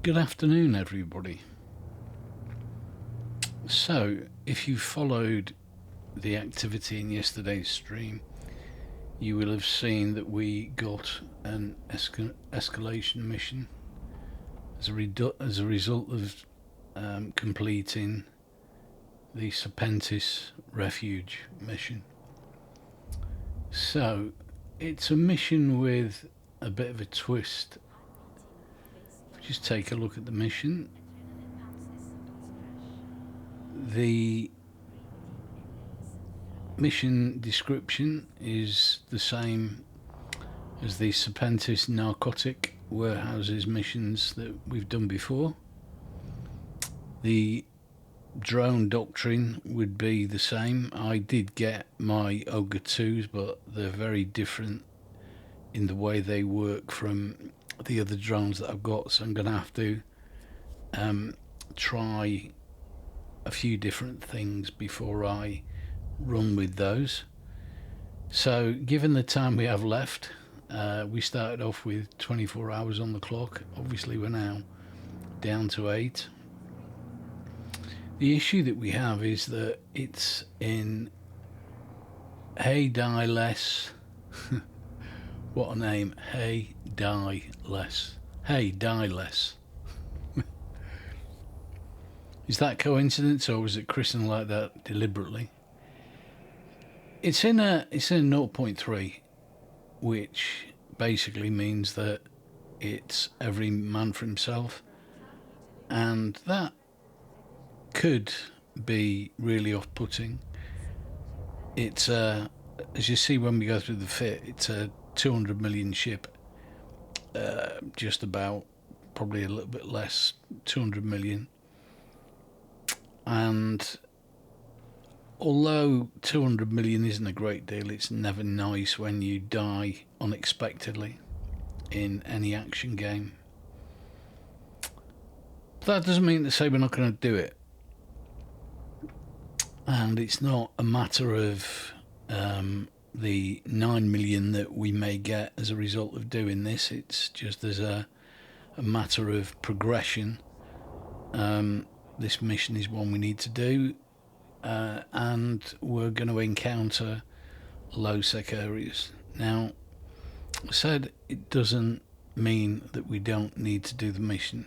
Good afternoon, everybody. So, if you followed the activity in yesterday's stream, you will have seen that we got an escalation mission as a result of completing the Serpentis refuge mission. So, it's a mission with a bit of a twist. Just take a look at the mission. The mission description is the same as the Serpentis Narcotic warehouses missions that we've done before. The drone doctrine would be the same. I did get my Ogre 2s, but they're very different in the way they work from the other drones that I've got, so I'm going to have to try a few different things before I run with those. So given the time we have left, we started off with 24 hours on the clock. Obviously we're now down to 8. The issue that we have is that it's in Heydieles. What a name, Heydieles. Heydieles. Is that coincidence, or was it christened like that deliberately? It's in a 0.3, which basically means that it's every man for himself, and that could be really off-putting. It's as you see when we go through the fit, it's a 200 million ship, just about, probably a little bit less, 200 million. And although 200 million isn't a great deal, it's never nice when you die unexpectedly in any action game. But that doesn't mean to say we're not going to do it. And it's not a matter of the 9 million that we may get as a result of doing this. It's just as a matter of progression. This mission is one we need to do, and we're going to encounter low-sec areas. Now, I said it doesn't mean that we don't need to do the mission,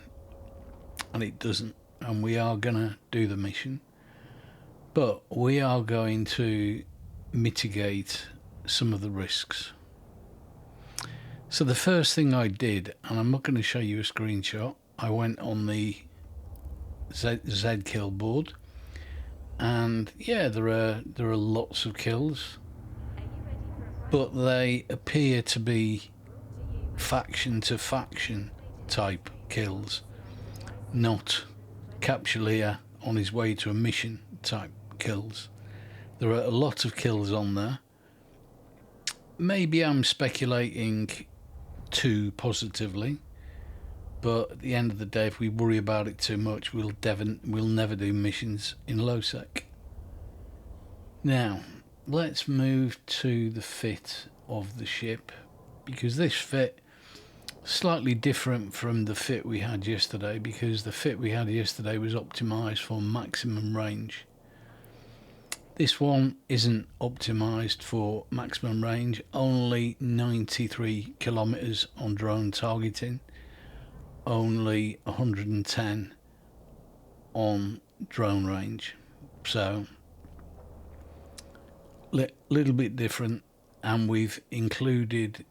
and it doesn't, and we are going to do the mission, but we are going to mitigate some of the risks. So the first thing I did, and I'm not going to show you a screenshot, I went on the Z kill board, and yeah, there are lots of kills, but they appear to be faction to faction type kills, not Capsuleer on his way to a mission type kills. There are a lot of kills on there. Maybe I'm speculating too positively, but at the end of the day, if we worry about it too much, we'll never do missions in low sec. Now, let's move to the fit of the ship, because this fit is slightly different from the fit we had yesterday, because the fit we had yesterday was optimized for maximum range. This one isn't optimized for maximum range, only 93 kilometers on drone targeting, only 110 on drone range. So, little bit different, and we've included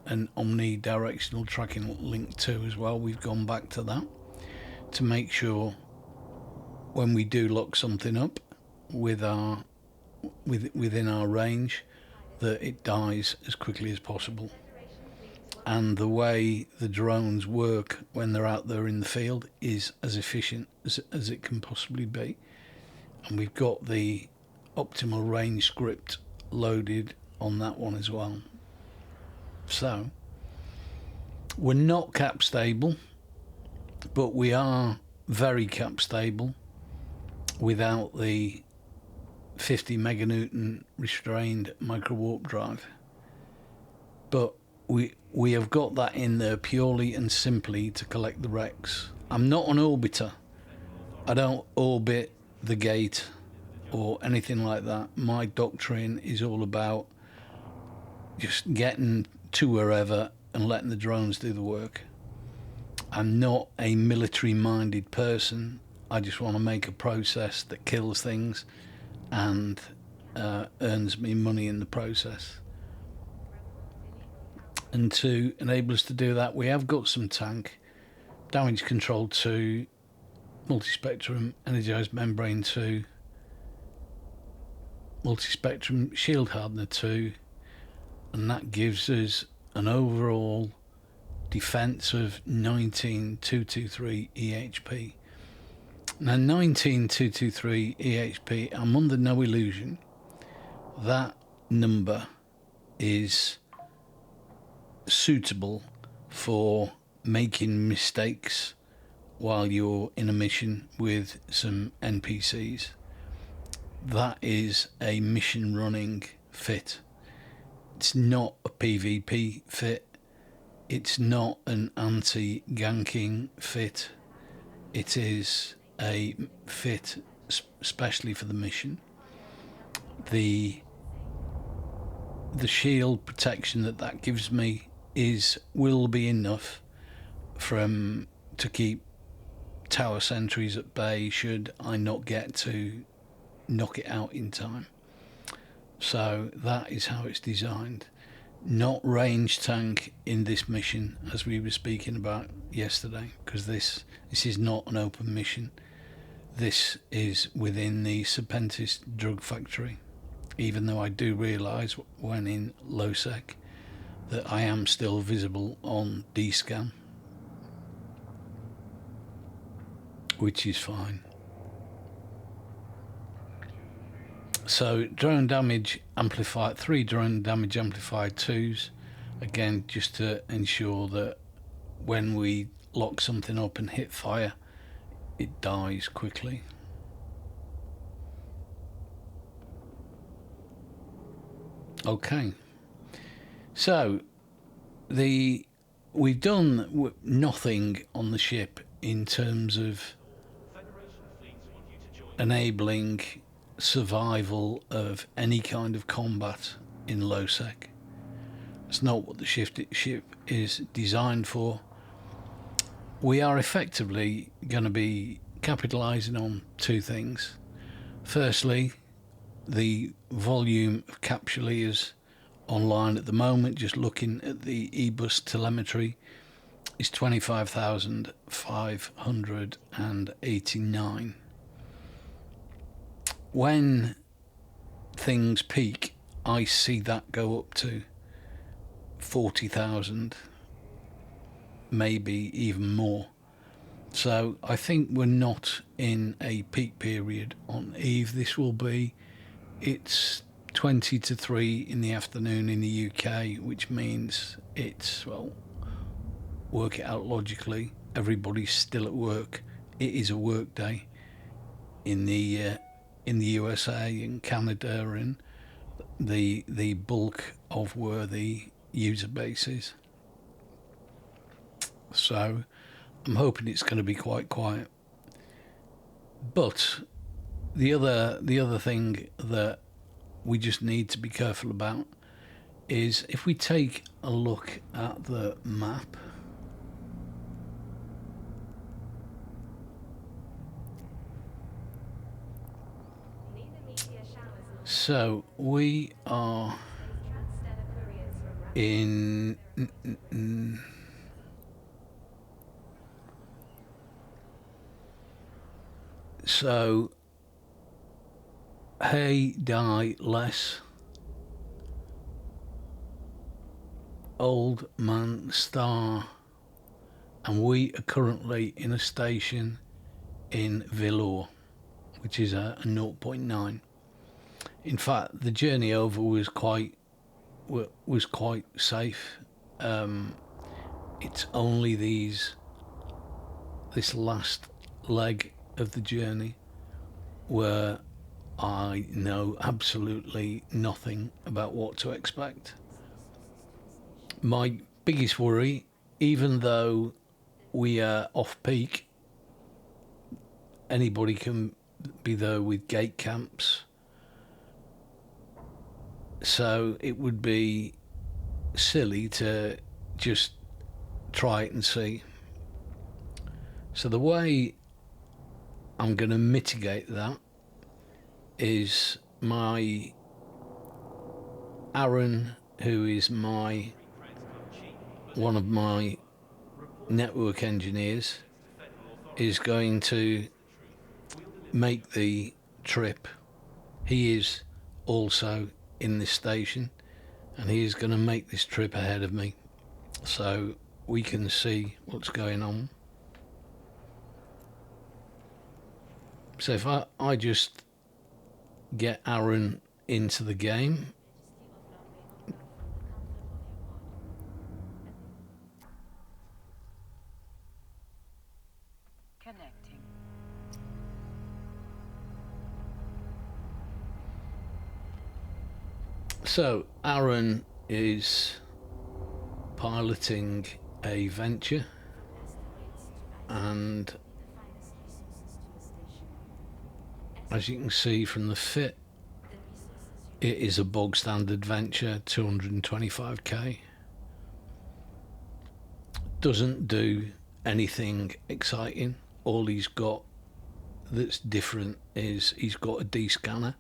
an omnidirectional tracking link too as well. We've gone back to that to make sure when we do lock something up within our range, that it dies as quickly as possible. And the way the drones work when they're out there in the field is as efficient as it can possibly be. And we've got the optimal range script loaded on that one as well. So we're not cap stable, but we are very cap stable without the 50 meganewton restrained micro warp drive. But we have got that in there purely and simply to collect the wrecks I'm not an orbiter. I don't orbit the gate or anything like that. My doctrine is all about just getting to wherever and letting the drones do the work. I'm not a military-minded person. I just want to make a process that kills things and earns me money in the process. And to enable us to do that, we have got some tank, damage control 2, multispectrum, energized membrane 2, multispectrum shield hardener 2, and that gives us an overall defense of 19,223 EHP. Now 19,223 EHP, I'm under no illusion that number is suitable for making mistakes while you're in a mission with some NPCs. That is a mission running fit. It's not a PvP fit. It's not an anti-ganking fit. It is a fit especially for the mission. The shield protection that gives me will be enough to keep tower sentries at bay should I not get to knock it out in time. So that is how it's designed. Not range tank in this mission, as we were speaking about yesterday, because this is not an open mission. This is within the Serpentis drug factory, even though I do realise when in low sec that I am still visible on D-scan, which is fine. So drone damage amplified, 3 drone damage amplified 2s, again just to ensure that when we lock something up and hit fire, it dies quickly. Okay, so we've done nothing on the ship in terms of enabling survival of any kind of combat in low sec. It's not what the ship is designed for. We are effectively going to be capitalising on 2 things. Firstly, the volume of capsuleers online at the moment, just looking at the eBus telemetry, is 25,589. When things peak, I see that go up to 40,000, maybe even more. So I think we're not in a peak period on Eve. This will be, it's 20 to 3 in the afternoon in the UK, which means it's, well, work it out logically, everybody's still at work. It is a work day in the USA and Canada and the bulk of where the user base is. So I'm hoping it's going to be quite quiet. But the other thing that we just need to be careful about is if we take a look at the map. So we are in so Heydieles, Old Man Star, and we are currently in a station in Velour, which is a 0.9. In fact, the journey over was quite safe. It's only this last leg of the journey where I know absolutely nothing about what to expect. My biggest worry, even though we are off peak anybody can be there with gate camps. So it would be silly to just try it and see. So the way I'm going to mitigate that is my Aaron, who is one of my network engineers, is going to make the trip. He is also in this station, and he is going to make this trip ahead of me so we can see what's going on. So if I just get Aaron into the game, connecting. So Aaron is piloting a Venture, and as you can see from the fit, it is a bog standard Venture, 225k. Doesn't do anything exciting. All he's got that's different is he's got a D-scanner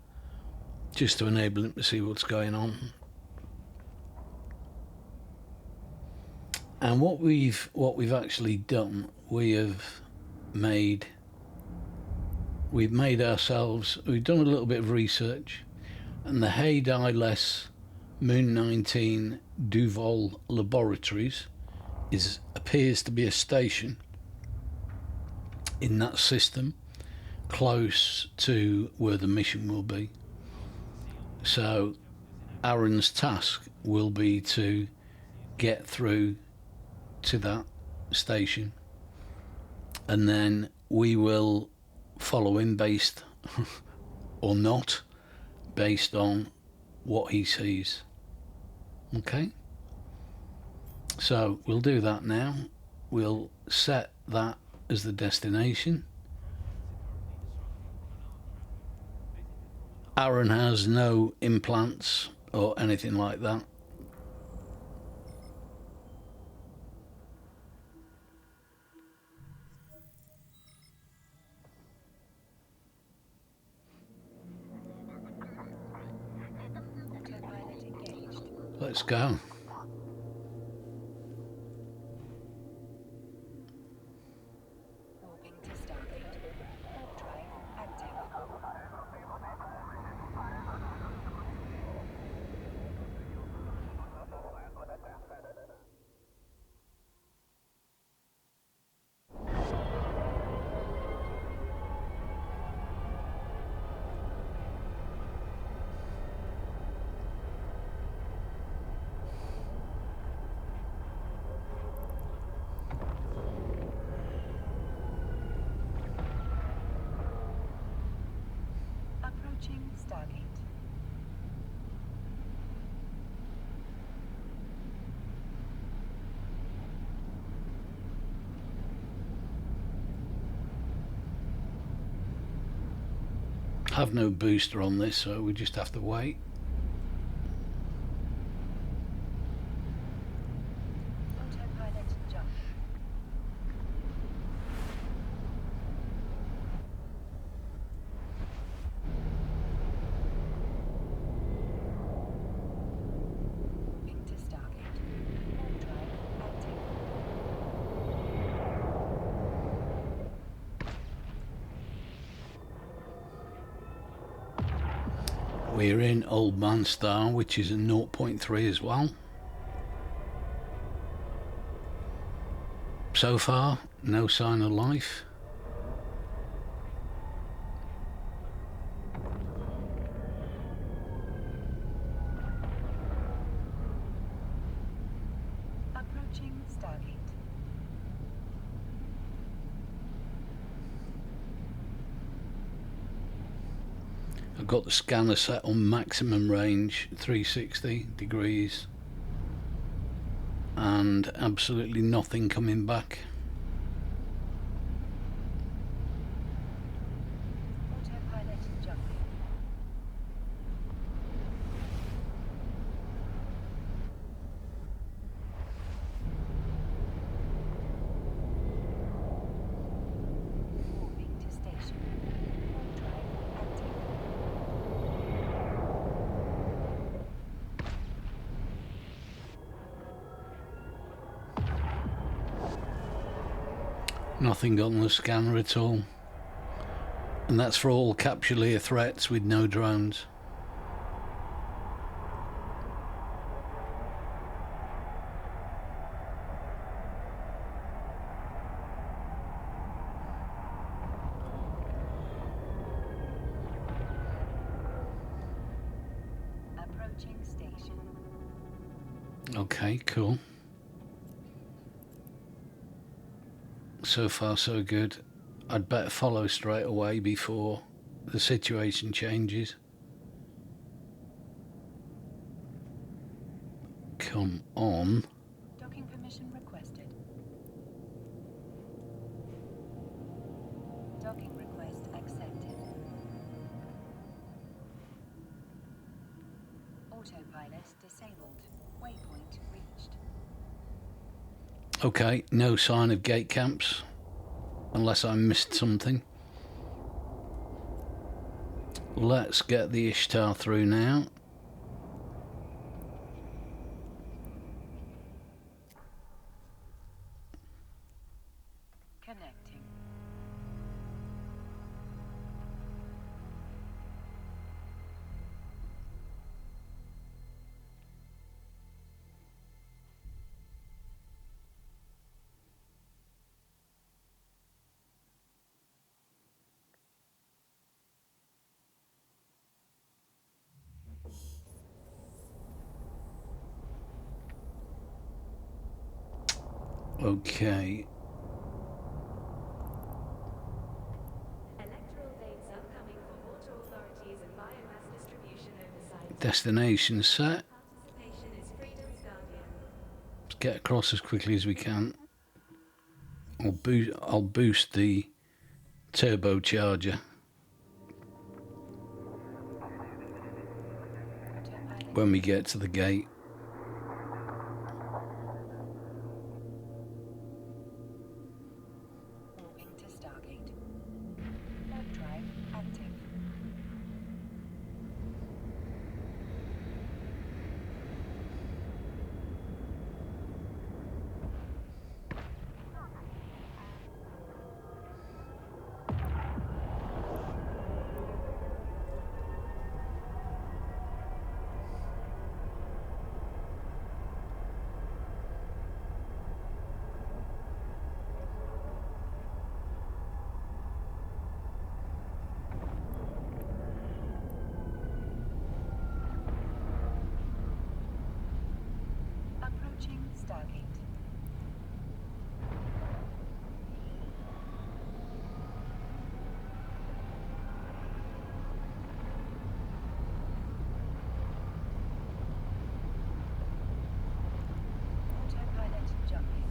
just to enable him to see what's going on. And what we've actually done, we've done a little bit of research, and the Heydieles Moon 19 Duval Laboratories appears to be a station in that system close to where the mission will be. So Aaron's task will be to get through to that station, and then we will follow him based or not based on what he sees. Okay, so we'll do that now. We'll set that as the destination. Aaron has no implants or anything like that. Let's go. Warping to Stargate. Warp drive active. Approaching Stargate. Have no booster on this, so we just have to wait. Autopilot jump. Warping to Stargate. Warp drive active. We're in Old Man Star, which is a 0.3 as well. So far, no sign of life. Approaching Stargate. I've got the scanner set on maximum range, 360 degrees, and absolutely nothing coming back. Nothing on the scanner at all. And that's for all Capsuleer threats with no drones. Approaching station. Okay, cool. So far so good. I'd better follow straight away before the situation changes. Come on. Docking permission requested. Docking request accepted. Autopilot disabled. Waypoint reached. Okay, no sign of gate camps. Unless I missed something. Let's get the Ishtar through now. Connecting. Okay. Electoral dates upcoming for water authorities and biomass distribution oversight. Destination set. Participation is freedom's guardian. Let's get across as quickly as we can. I'll boost the turbocharger Autopilot. when we get to the gate. Warping to Stargate. Warp drive active. Approaching Stargate. Autopilot jumping.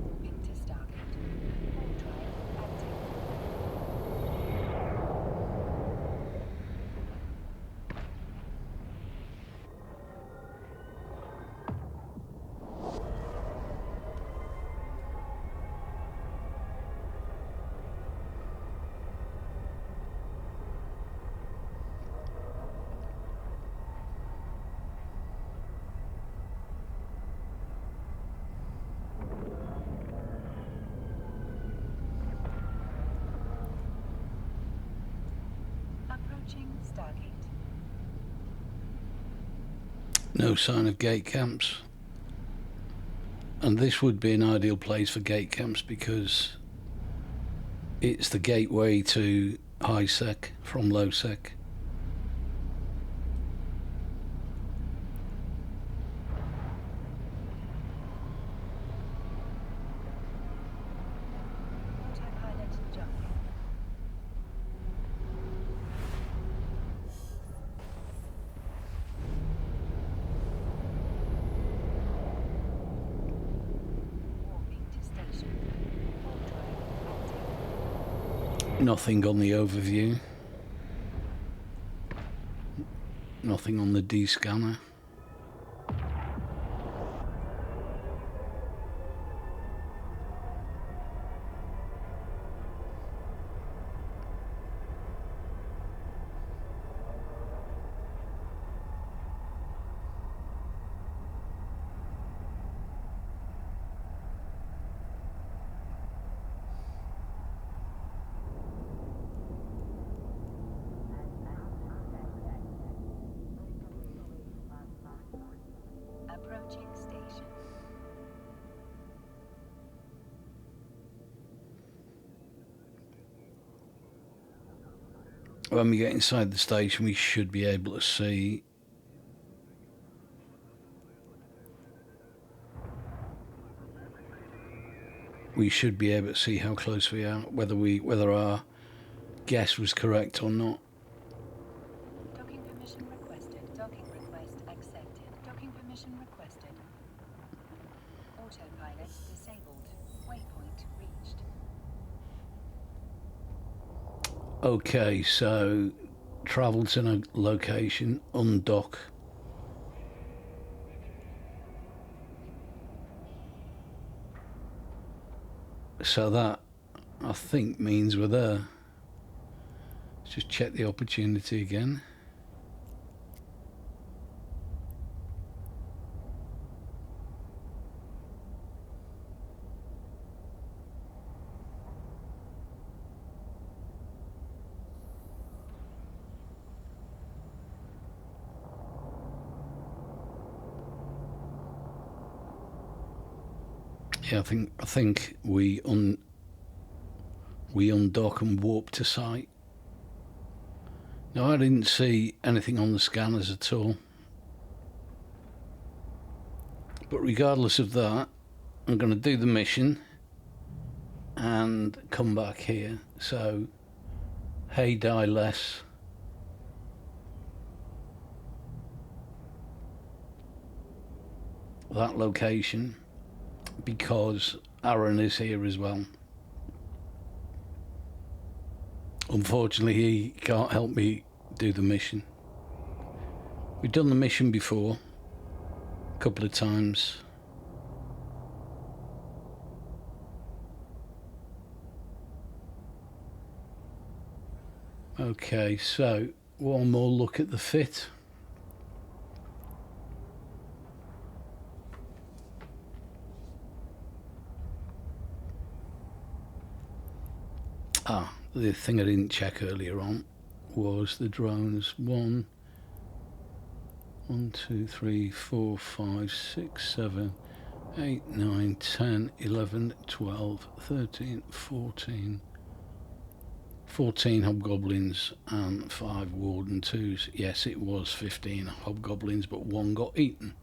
Warping to Stargate. Warp drive active. Approaching Stargate. No sign of gate camps. And this would be an ideal place for gate camps because it's the gateway to high sec from low sec. Autopilot jumping. Warping to station. Warp drive active. Nothing on the overview. Nothing on the D scanner. when we get inside the station, we should be able to see. We should be able to see how close we are, whether our guess was correct or not. Docking permission requested. Docking request accepted. Docking permission requested. Autopilot disabled. Waypoint reached. Okay, so travel to a location, undock. So that, I think, means we're there. Let's just check the opportunity again. Yeah, I think we undock and warp to site. No, I didn't see anything on the scanners at all. But regardless of that, I'm going to do the mission and come back here. So, Heydieles. That location, because Aaron is here as well. Unfortunately, he can't help me do the mission. We've done the mission before, a couple of times. Okay, so one more look at the fit. The thing I didn't check earlier on was the drones. 1, 2, 3, 4, 5, 6, 7, 8, 9, 10, 11, 12, 13, 14. 14 hobgoblins and 5 warden 2s. Yes, it was 15 hobgoblins, but 1 got eaten.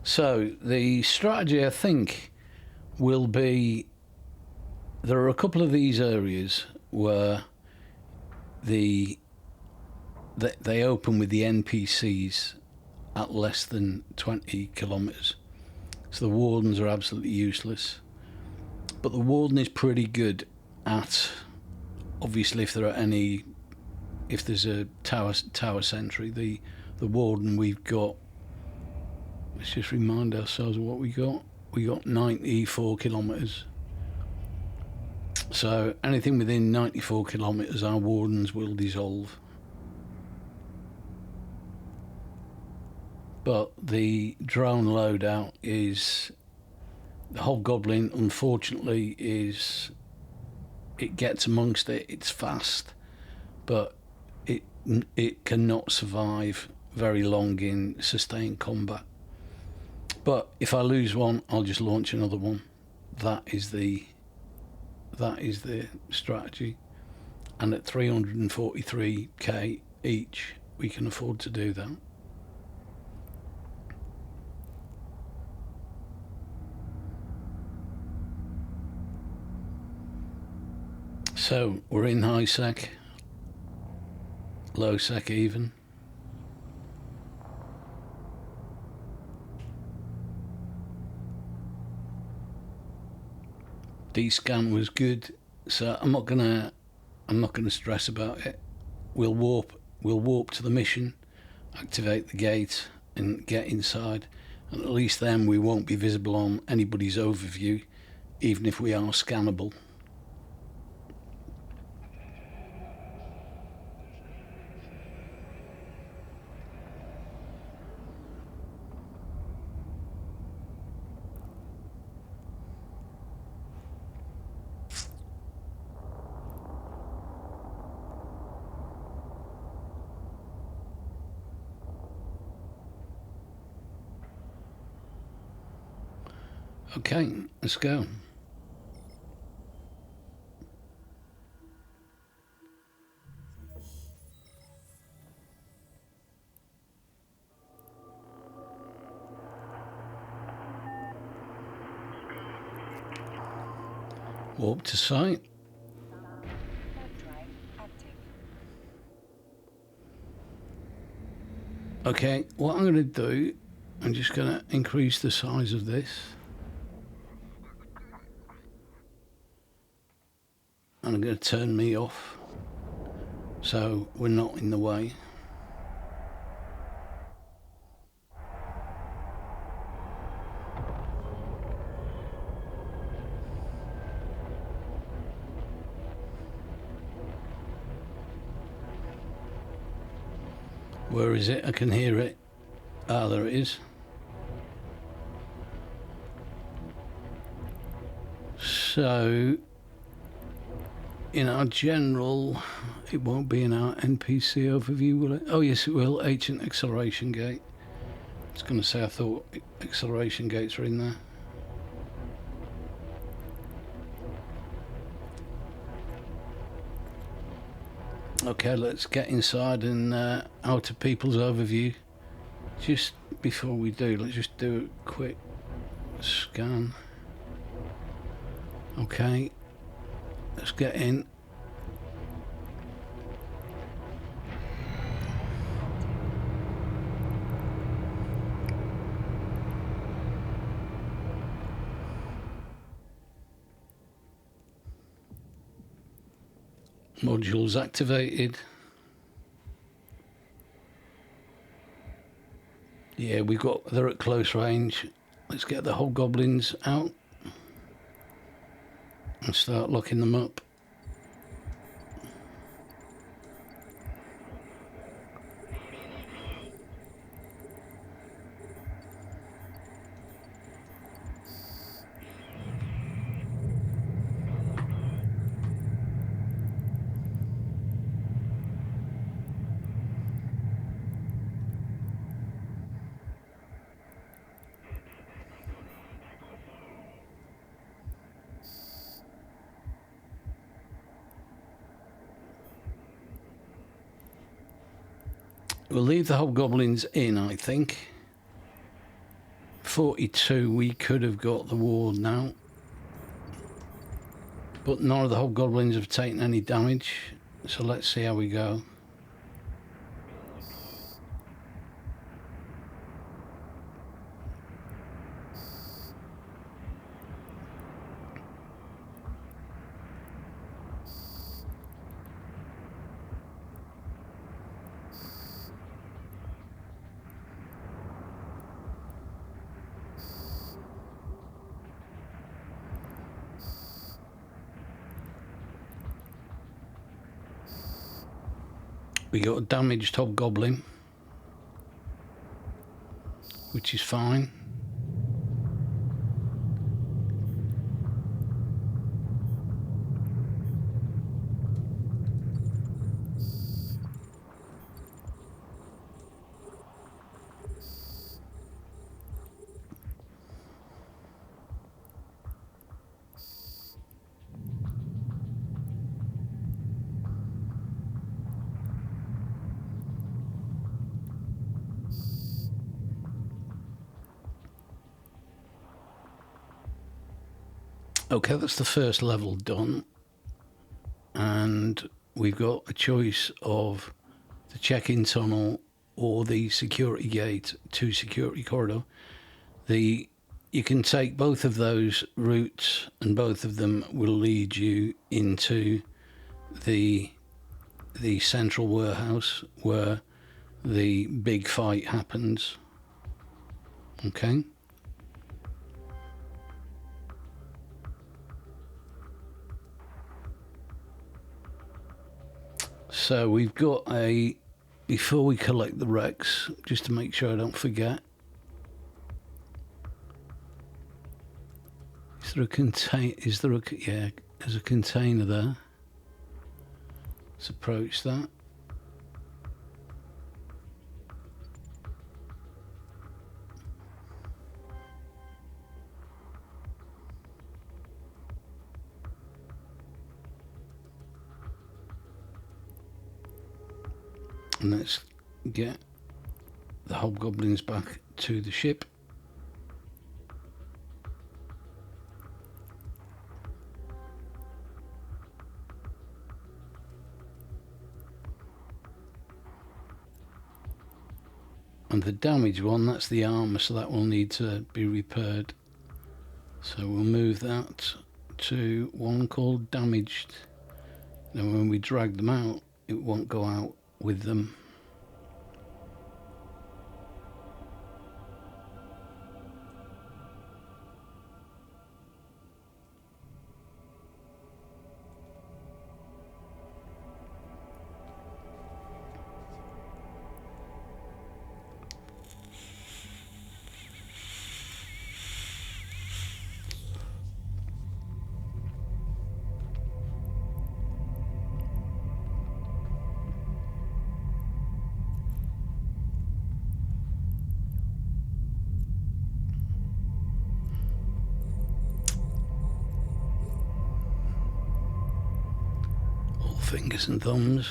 So the strategy, I think, will be, there are a couple of these areas where they open with the NPCs at less than 20 kilometres. So the wardens are absolutely useless. But the warden is pretty good at, obviously, if there's a tower sentry, the warden we've got, let's just remind ourselves of what we got. We got 94 kilometres. So anything within 94 kilometres, our wardens will dissolve. But the drone loadout is, the hobgoblin, unfortunately, it gets amongst it. It's fast, but it cannot survive very long in sustained combat. But if I lose one, I'll just launch another one. That is the strategy. And at 343k each, we can afford to do that. So we're in high sec, low sec even. D-scan was good, so I'm not gonna stress about it. We'll warp to the mission, activate the gate, and get inside. And at least then we won't be visible on anybody's overview, even if we are scannable. Okay, let's go. Warp to site. Warp drive active. Okay, what I'm going to do, I'm just going to increase the size of this. And I'm going to turn me off so we're not in the way. Where is it? I can hear it. Ah, there it is. So, in our general, it won't be in our NPC overview, will it? Oh yes, it will. Ancient acceleration gate. I was going to say I thought acceleration gates were in there. Okay, let's get inside and out of people's overview. Just before we do, let's just do a quick scan. Okay, let's get in. Modules activated. Yeah, they're at close range. Let's get the hobgoblins out and start locking them up. We'll leave the hobgoblins in, I think. 42, we could have got the ward now. But none of the hobgoblins have taken any damage. So let's see how we go. We got a damaged hobgoblin, which is fine. Okay, that's the first level done. And we've got a choice of the check-in tunnel or the security gate to security corridor. You can take both of those routes and both of them will lead you into the central warehouse where the big fight happens. Okay. So we've got before we collect the wrecks, just to make sure I don't forget, yeah, there's a container there. Let's approach that. And let's get the hobgoblins back to the ship. And the damaged one, that's the armour, so that will need to be repaired. So we'll move that to one called damaged. Now when we drag them out, it won't go out with them. All fingers and thumbs.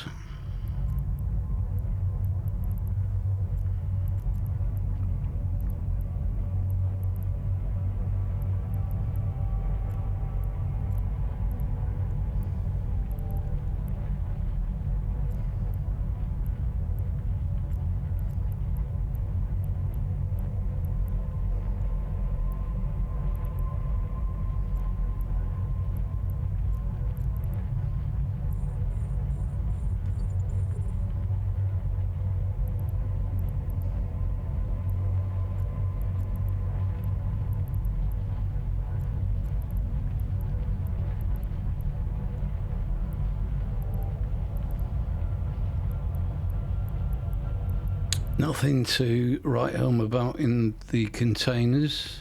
Nothing to write home about in the containers.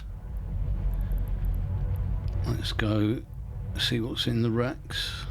Let's go see what's in the racks.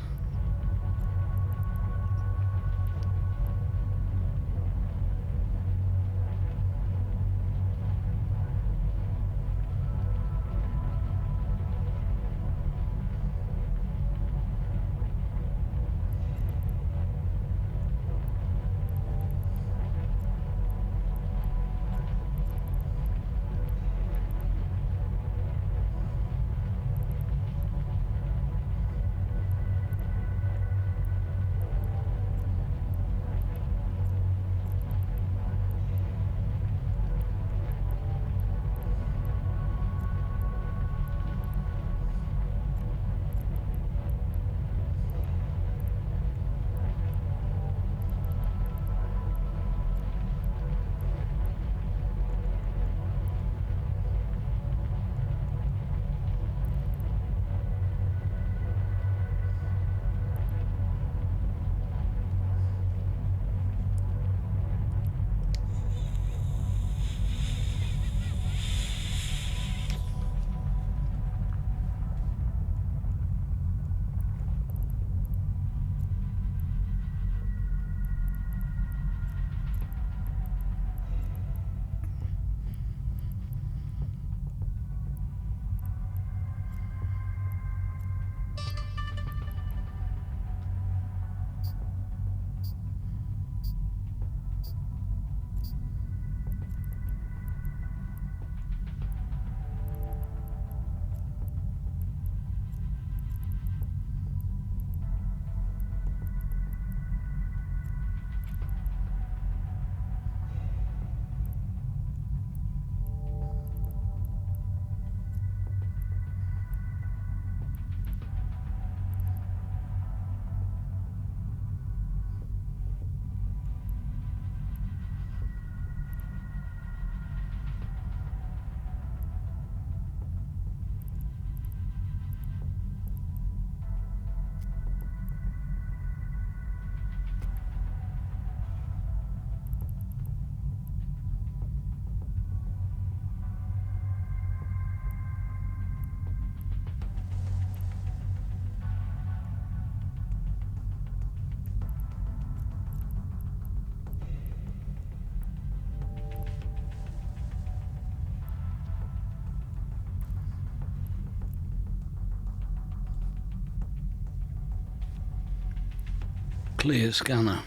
Clear scanner.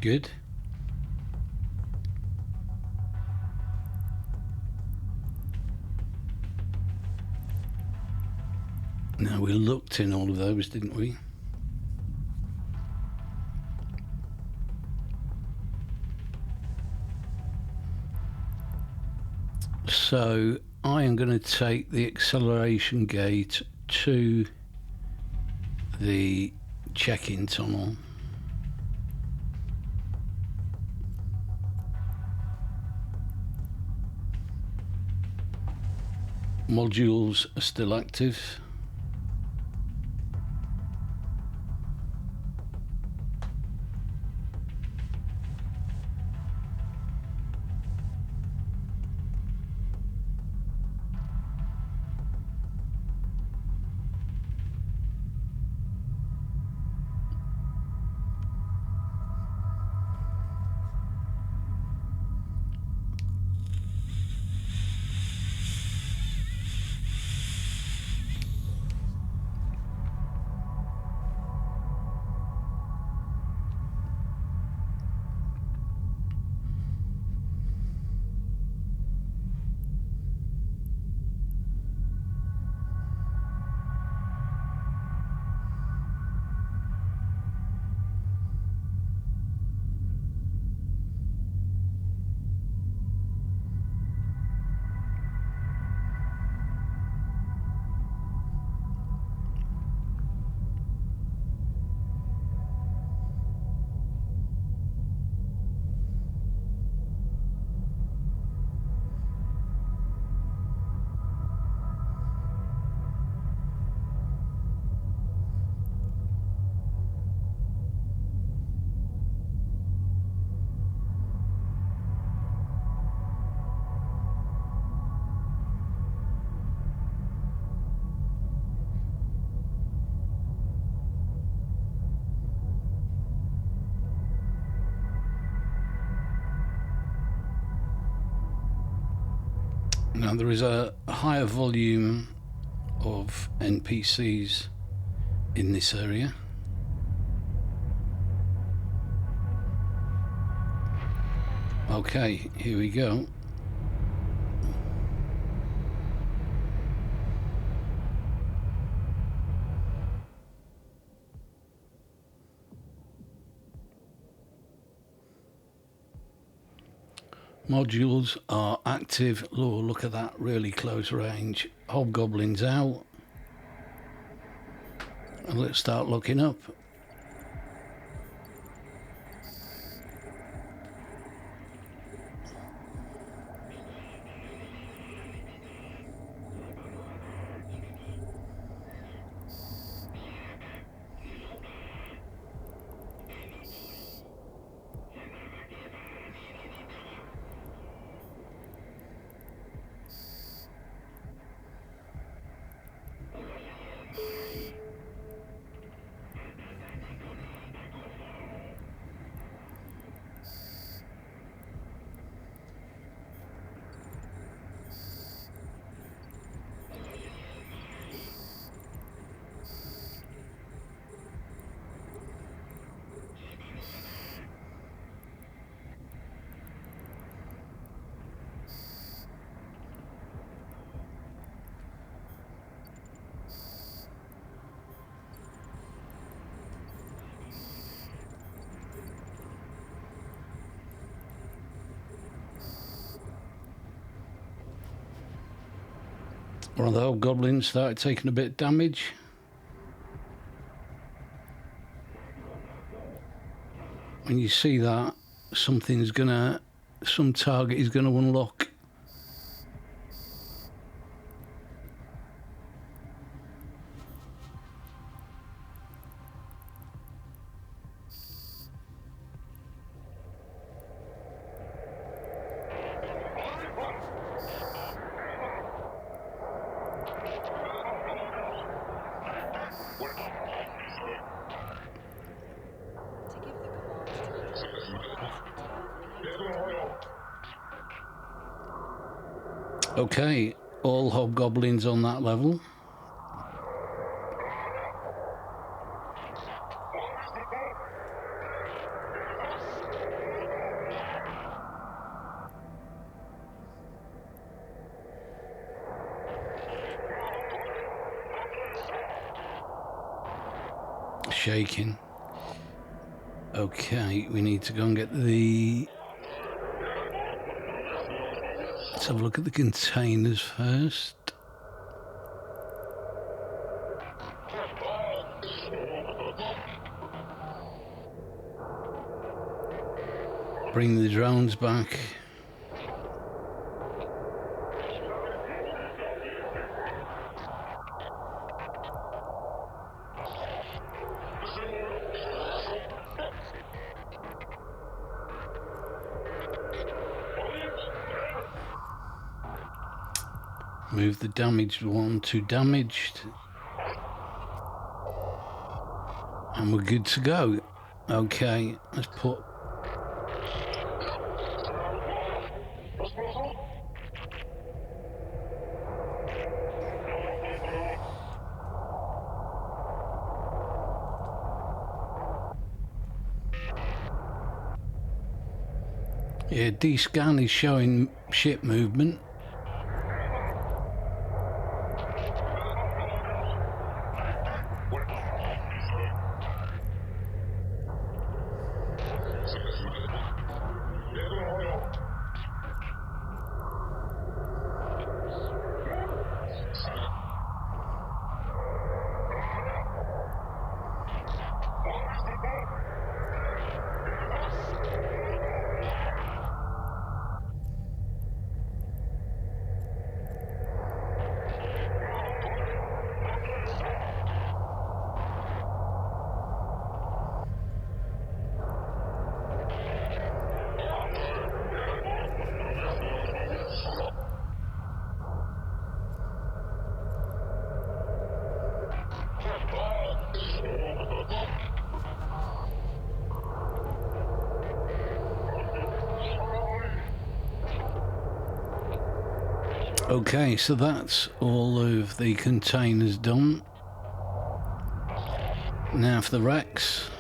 Good. Now we looked in all of those, didn't we? So I am going to take the acceleration gate to the check-in tunnel. Modules are still active. Now there is a higher volume of NPCs in this area. Okay, here we go. Modules are active. Oh, look at that, really close range. Hobgoblins out. And let's start looking up. One of the hobgoblins started taking a bit of damage. When you see that, some target is gonna unlock. Okay, all hobgoblins on that level. Shaking. Okay, we need to go and get the Let's have a look at the containers first. Bring the drones back. Move the damaged one to damaged. And we're good to go. Okay, let's put... Yeah, D-scan is showing ship movement. Okay, so that's all of the containers done. Now for the wrecks.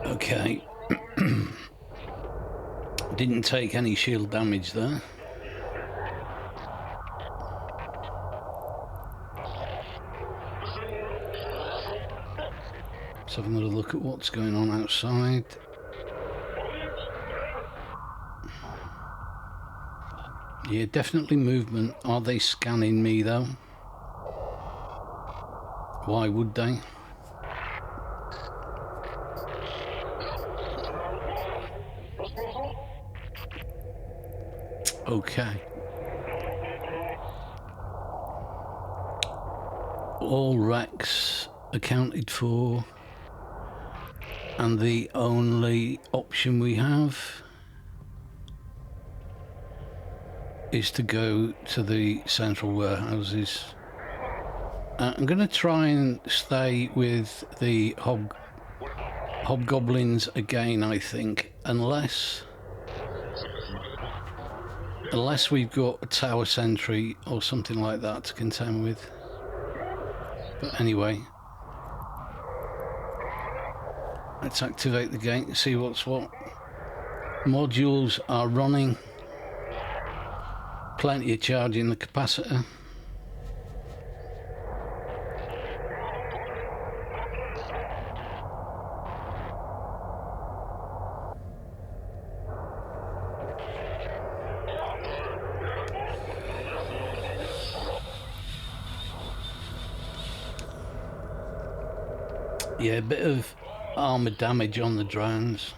Okay. Didn't take any shield damage there. Let's have another look at what's going on outside. Yeah, definitely movement. Are they scanning me though? Why would they? Okay. All wrecks accounted for, and the only option we have is to go to the central warehouses. I'm going to try and stay with the hobgoblins again, I think, unless we've got a tower sentry or something like that to contend with. But anyway, Let's activate the gate and see what's what. Modules are running. Plenty of charge in the capacitor. Yeah, a bit of armour damage on the drones,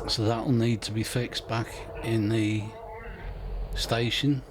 so that'll need to be fixed back in the station.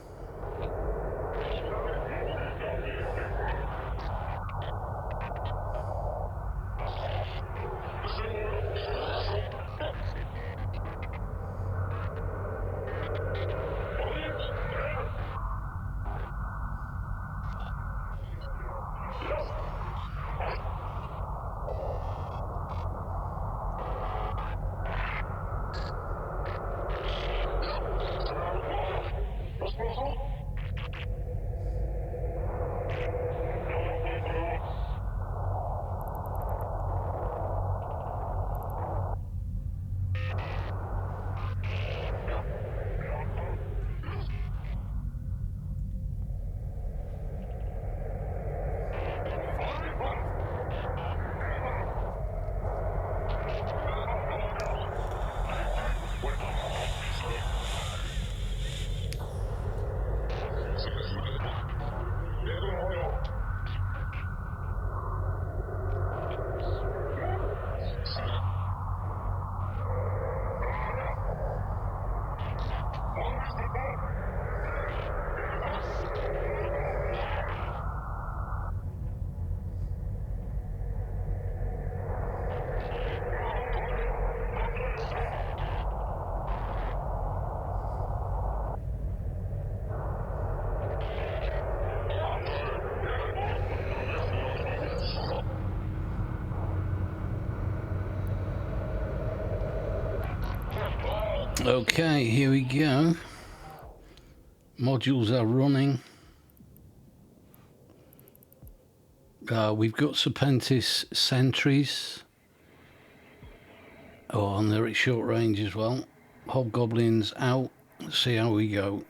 Okay, here we go. Modules are running. We've got Serpentis sentries. Oh, and they're at short range as well. Hobgoblins out. Let's see how we go.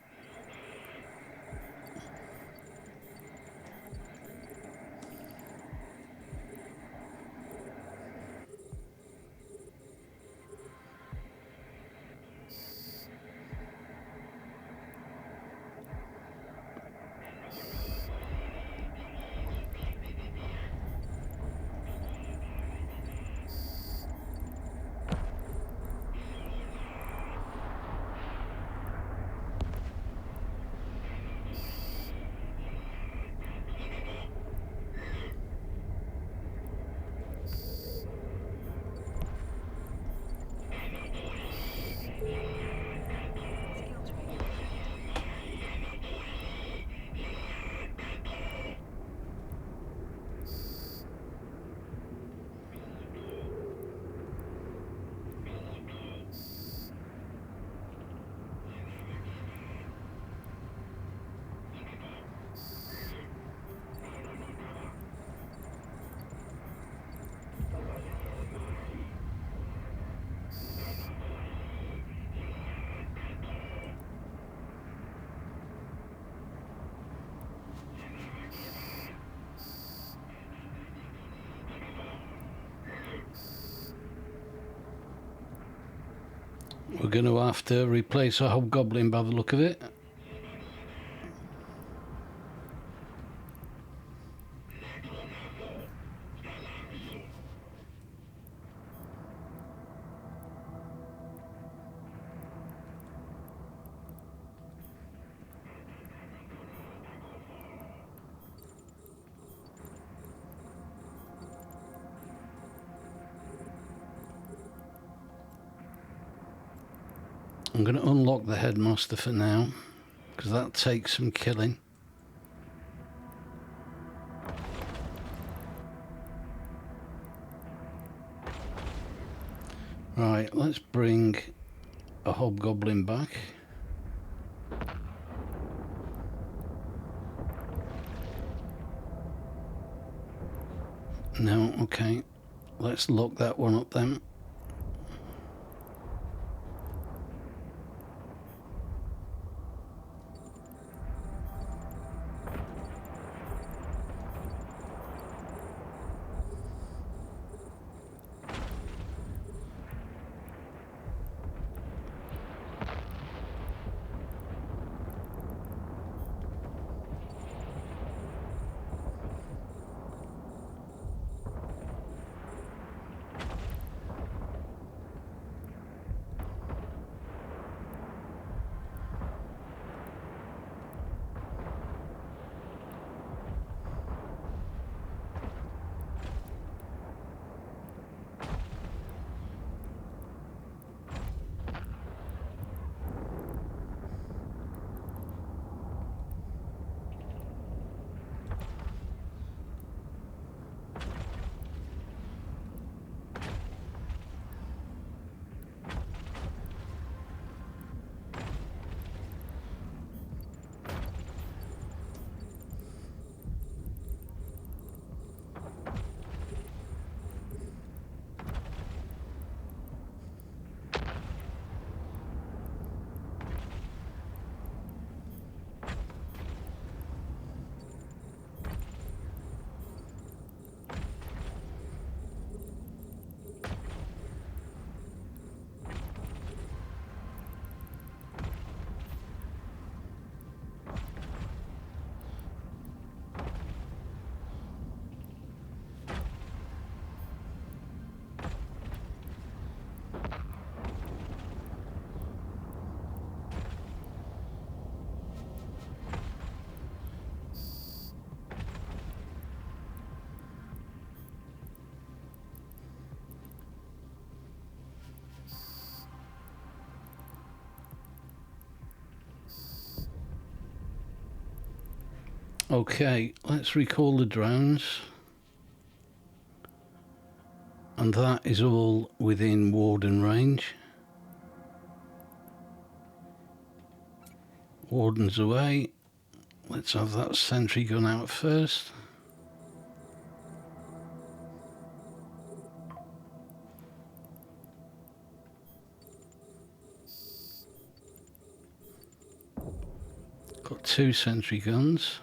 We're going to have to replace a hobgoblin by the look of it. I'm going to unlock the headmaster for now, because that takes some killing. Right, let's bring a hobgoblin back. No, okay. let's lock that one up then. Okay, let's recall the drones. And that is all within Warden range. Warden's away. Let's have that sentry gun out first. Got 2 sentry guns.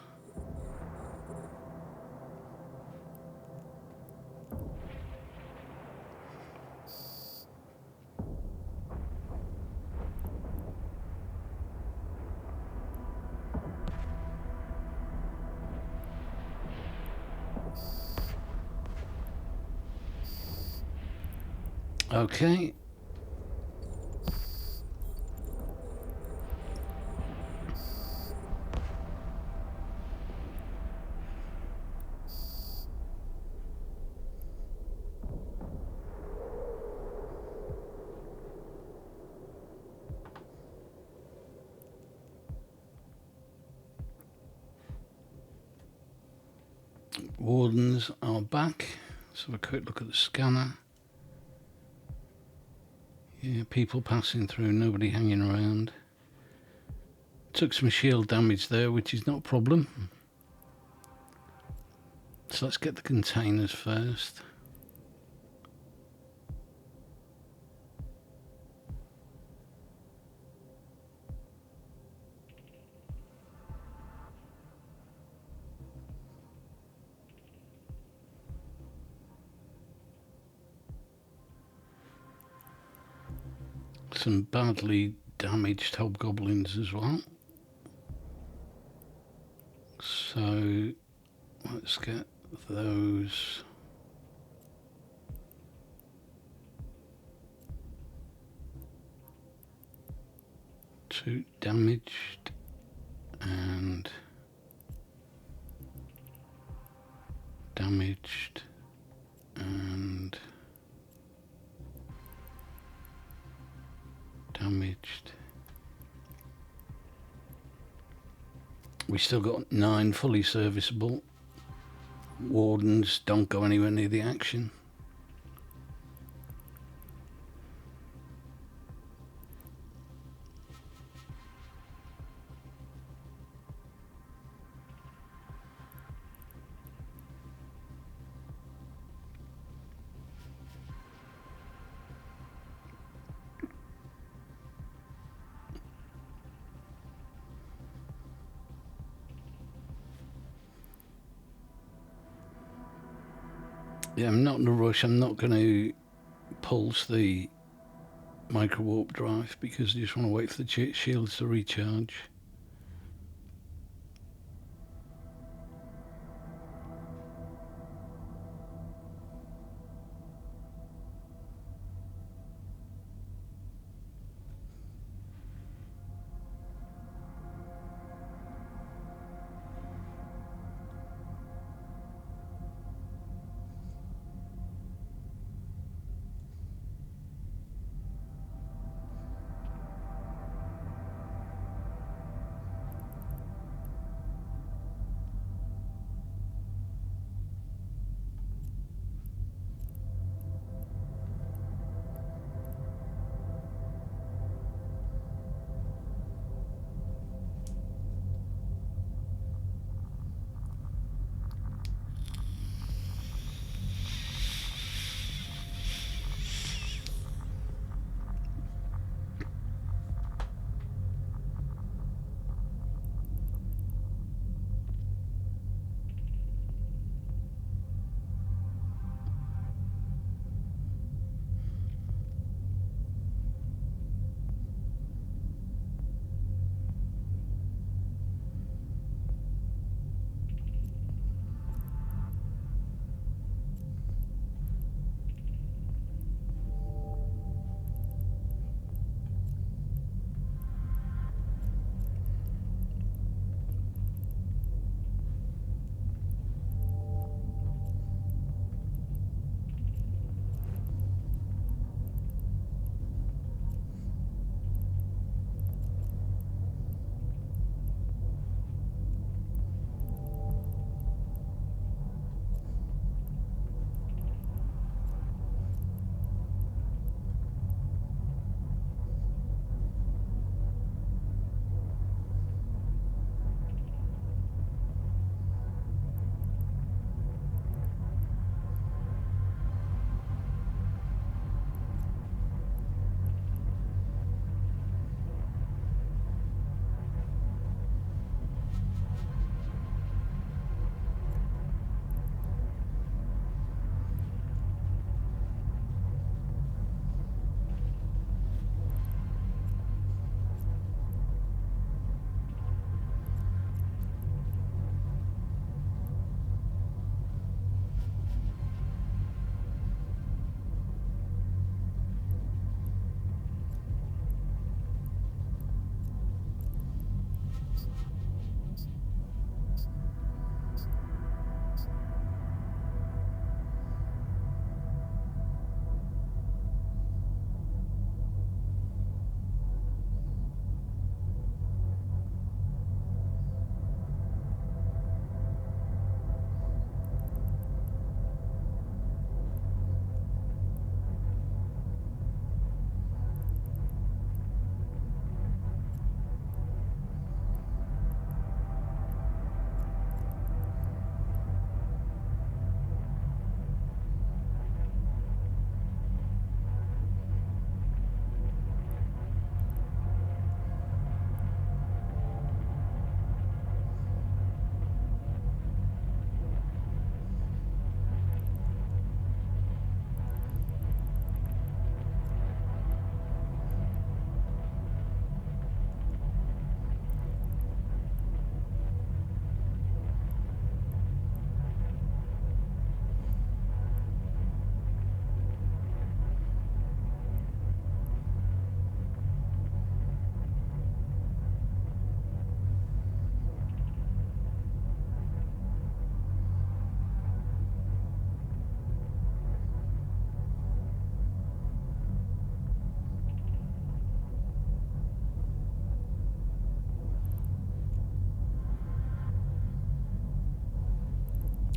Okay. Wardens are back. Let's have a quick look at the scanner. Yeah, people passing through, nobody hanging around. Took some shield damage there, which is not a problem. So let's get the containers first. Some badly damaged hobgoblins as well. So let's get those. Two damaged and damaged and damaged. We still got 9 fully serviceable. Wardens don't go anywhere near the action. Yeah, I'm not in a rush. I'm not going to pulse the micro warp drive because I just want to wait for the shields to recharge.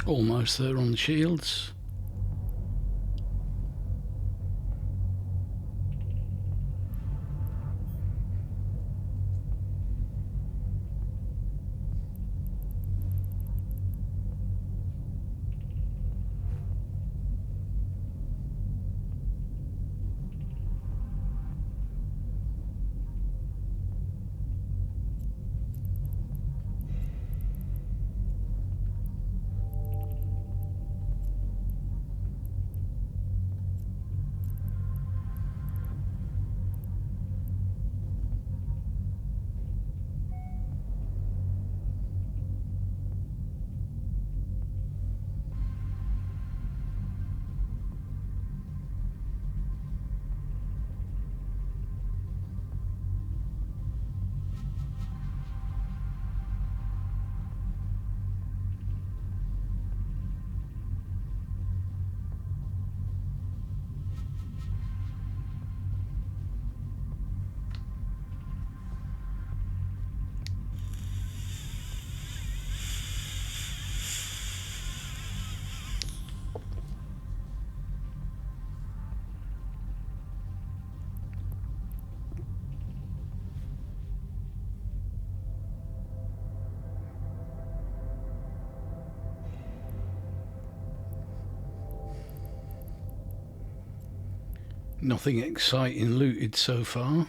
Almost there on the shields. Nothing exciting looted so far.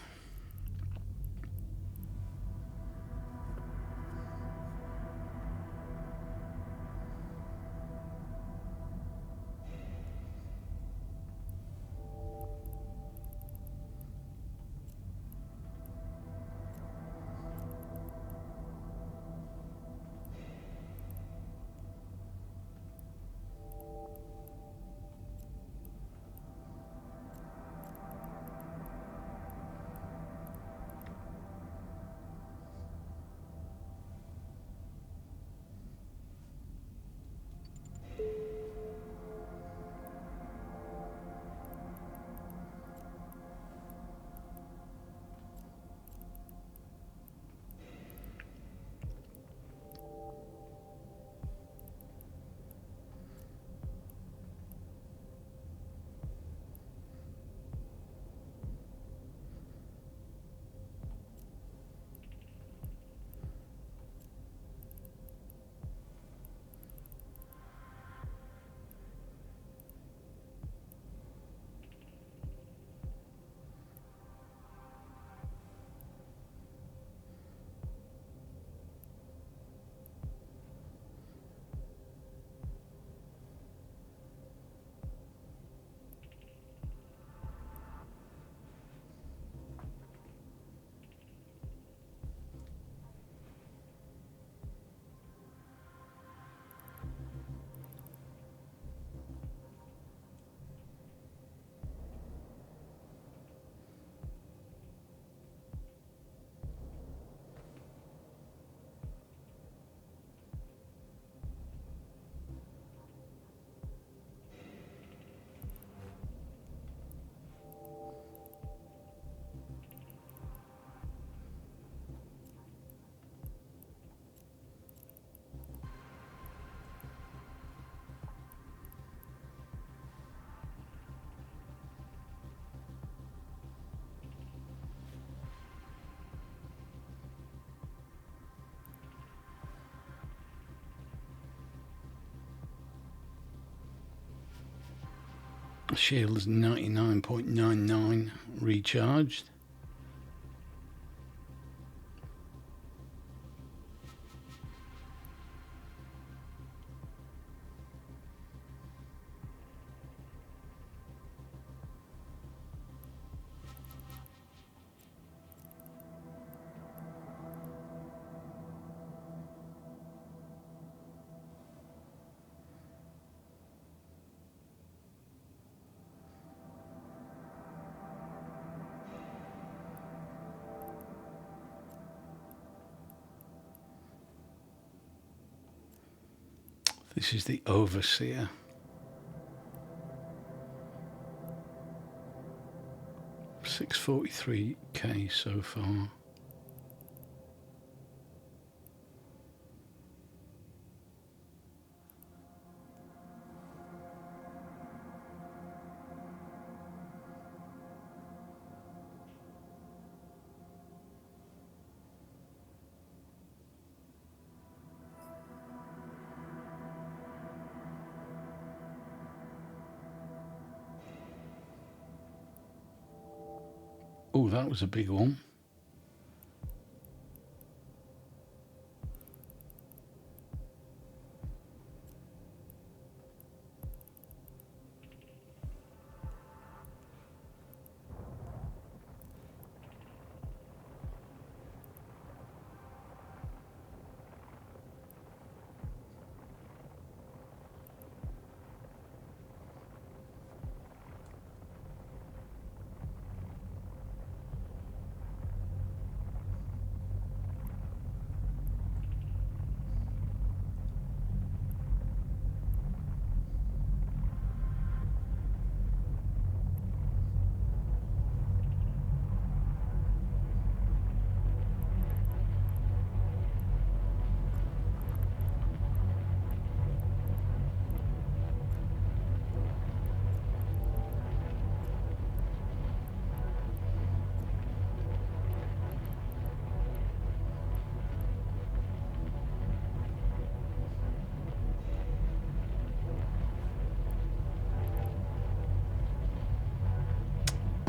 Shield is 99.99 recharged. This is the Overseer. $643K so far. Oh, that was a big one.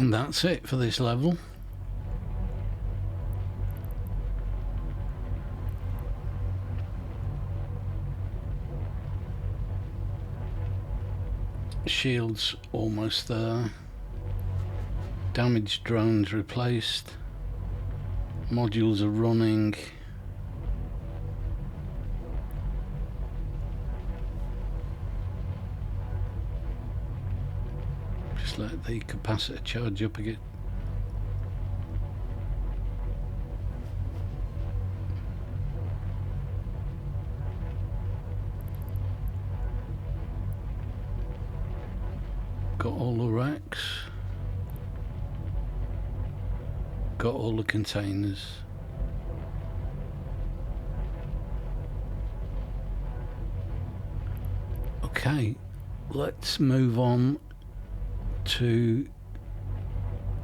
And that's it for this level. Shields almost there. Damaged drones replaced. Modules are running. Just let the capacitor charge up again. Got all the racks. Got all the containers. Okay, let's move on to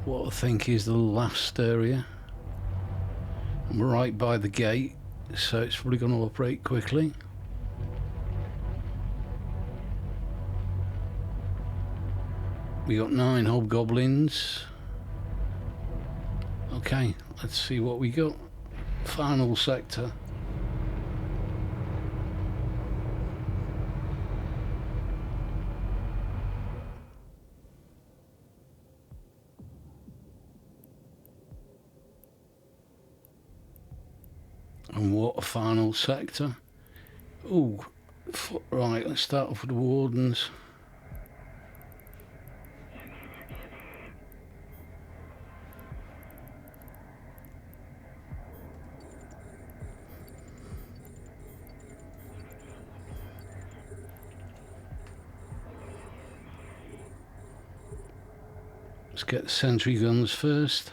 what I think is the last area. I'm right by the gate, so it's probably going to operate quickly. We got 9 hobgoblins. Okay, let's see what we got. Final sector. And what a final sector. Ooh, right, let's start off with the wardens. Let's get the sentry guns first.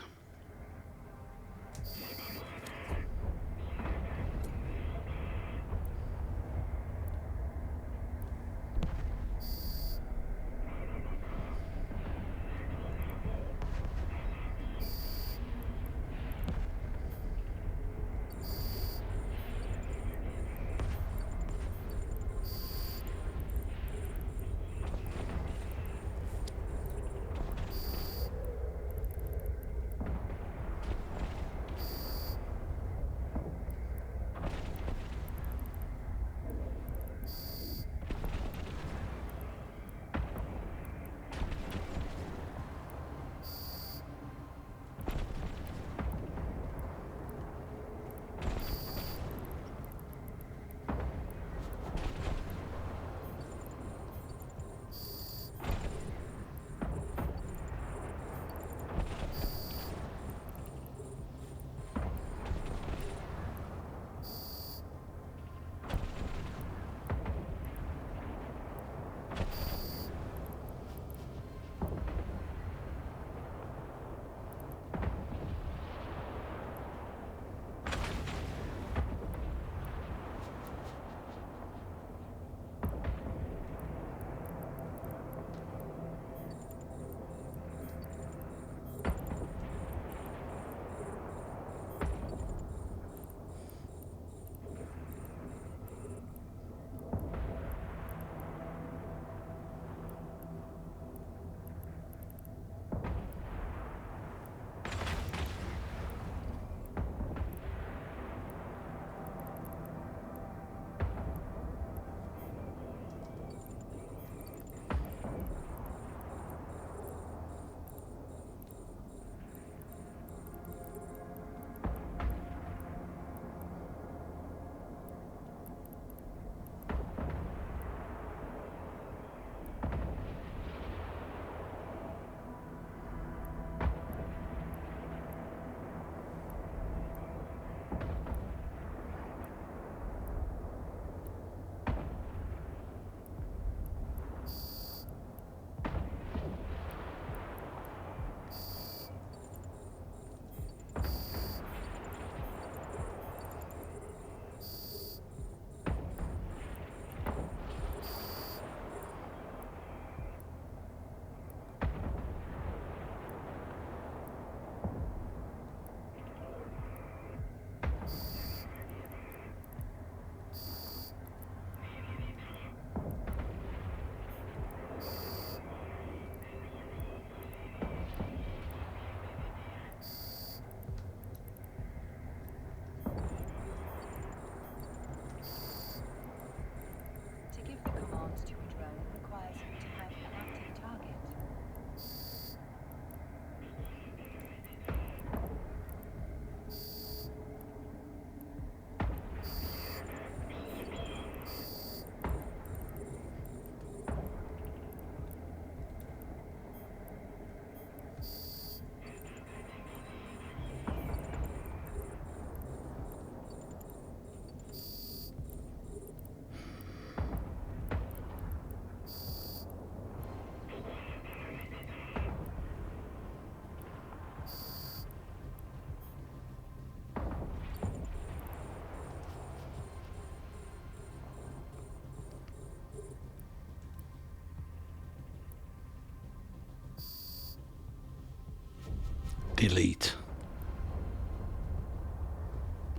delete.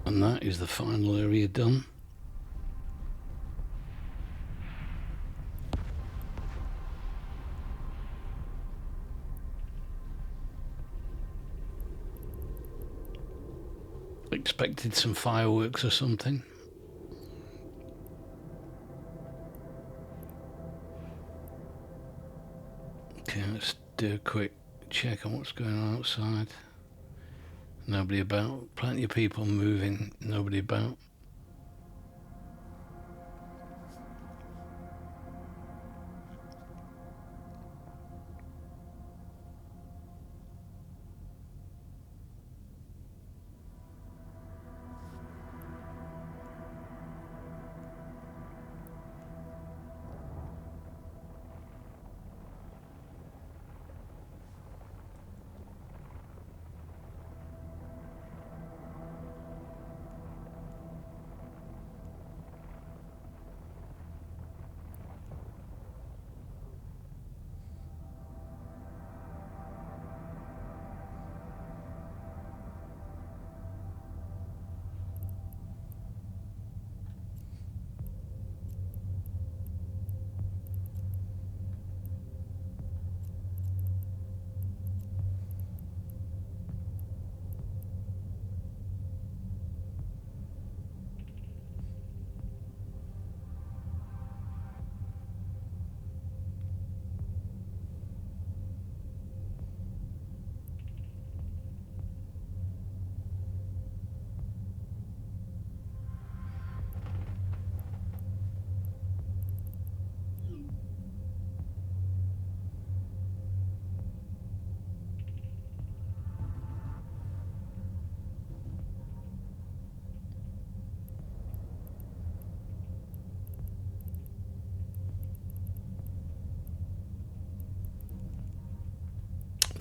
And that is the final area done. Expected some fireworks or something. Okay, let's do a quick check on what's going on outside. Nobody about. Plenty of people moving. Nobody about.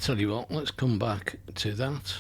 Tell you what, let's come back to that.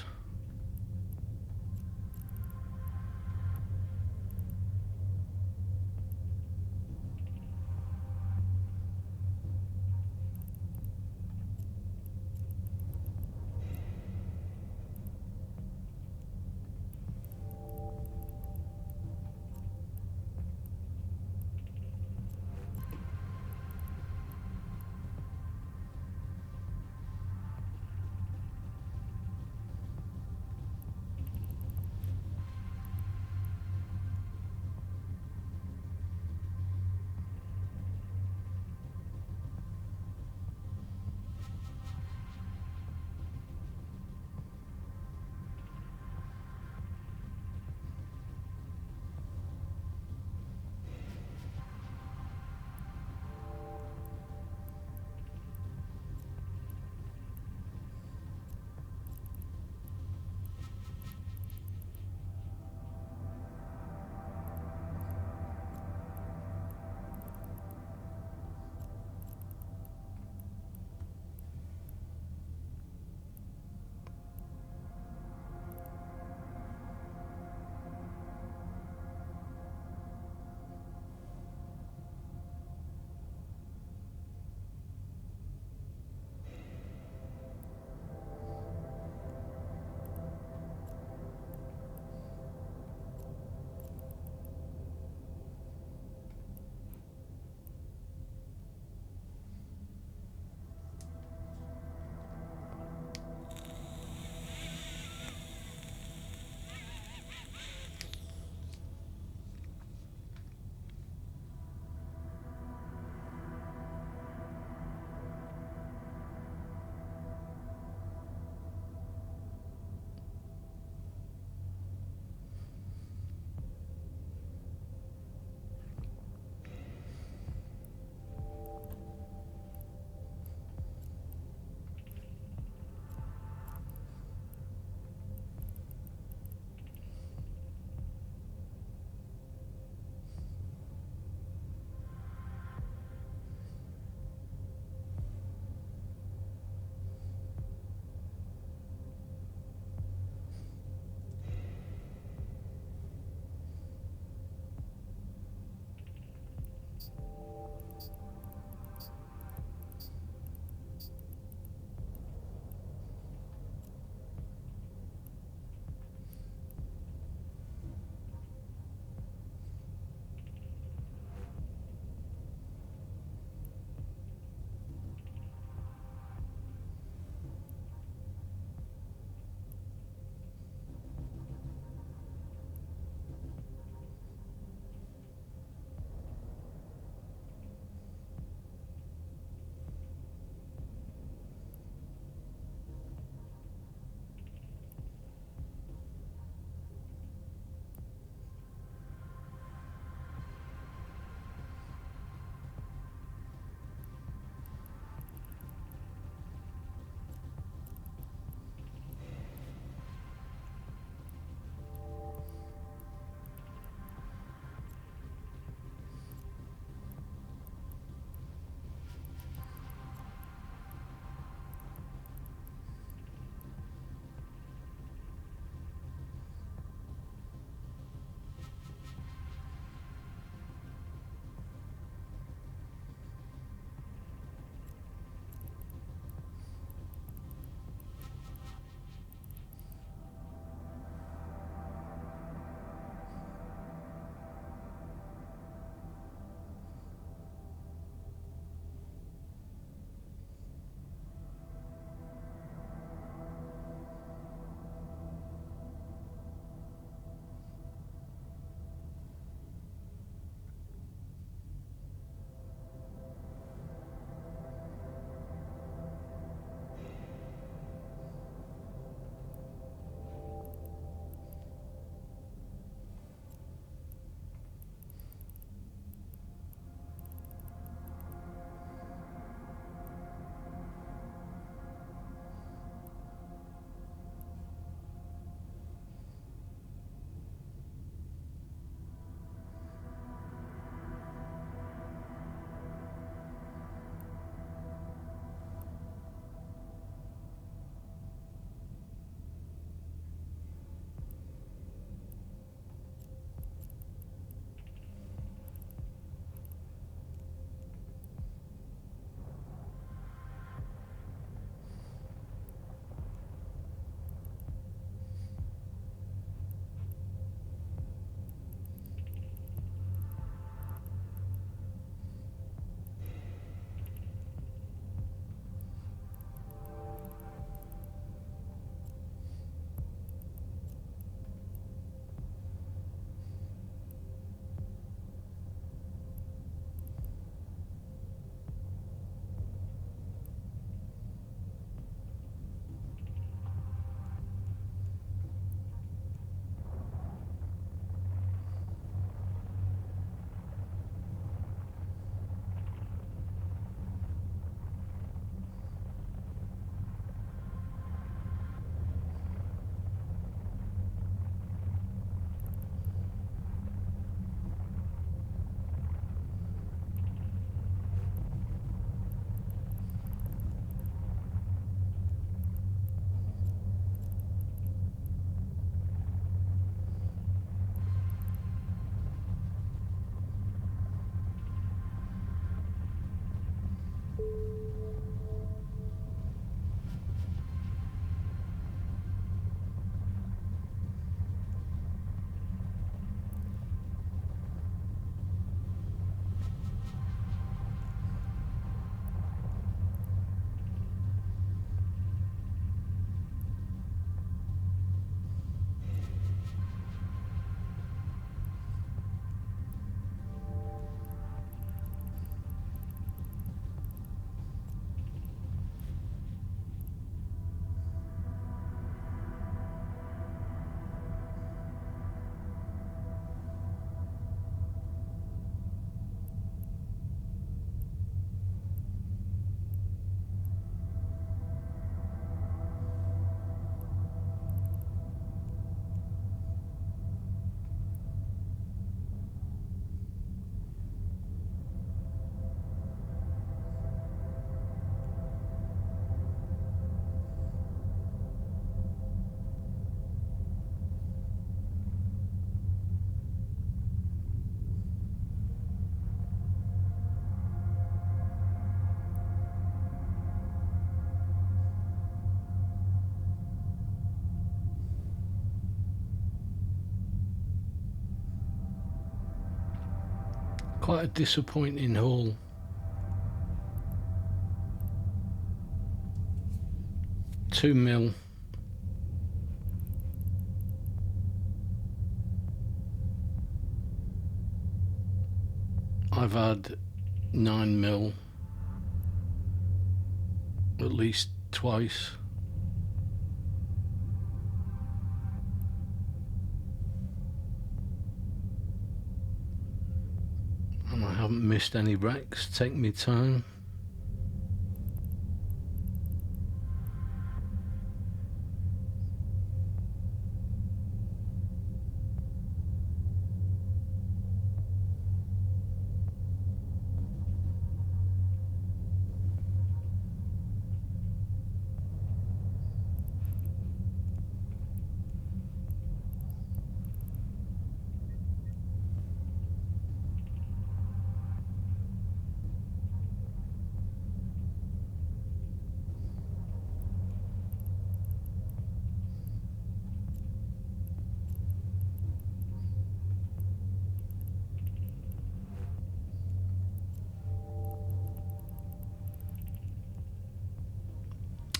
quite a disappointing haul. $2 mil. I've had 9 mil at least twice. And I haven't missed any wrecks. Take me time.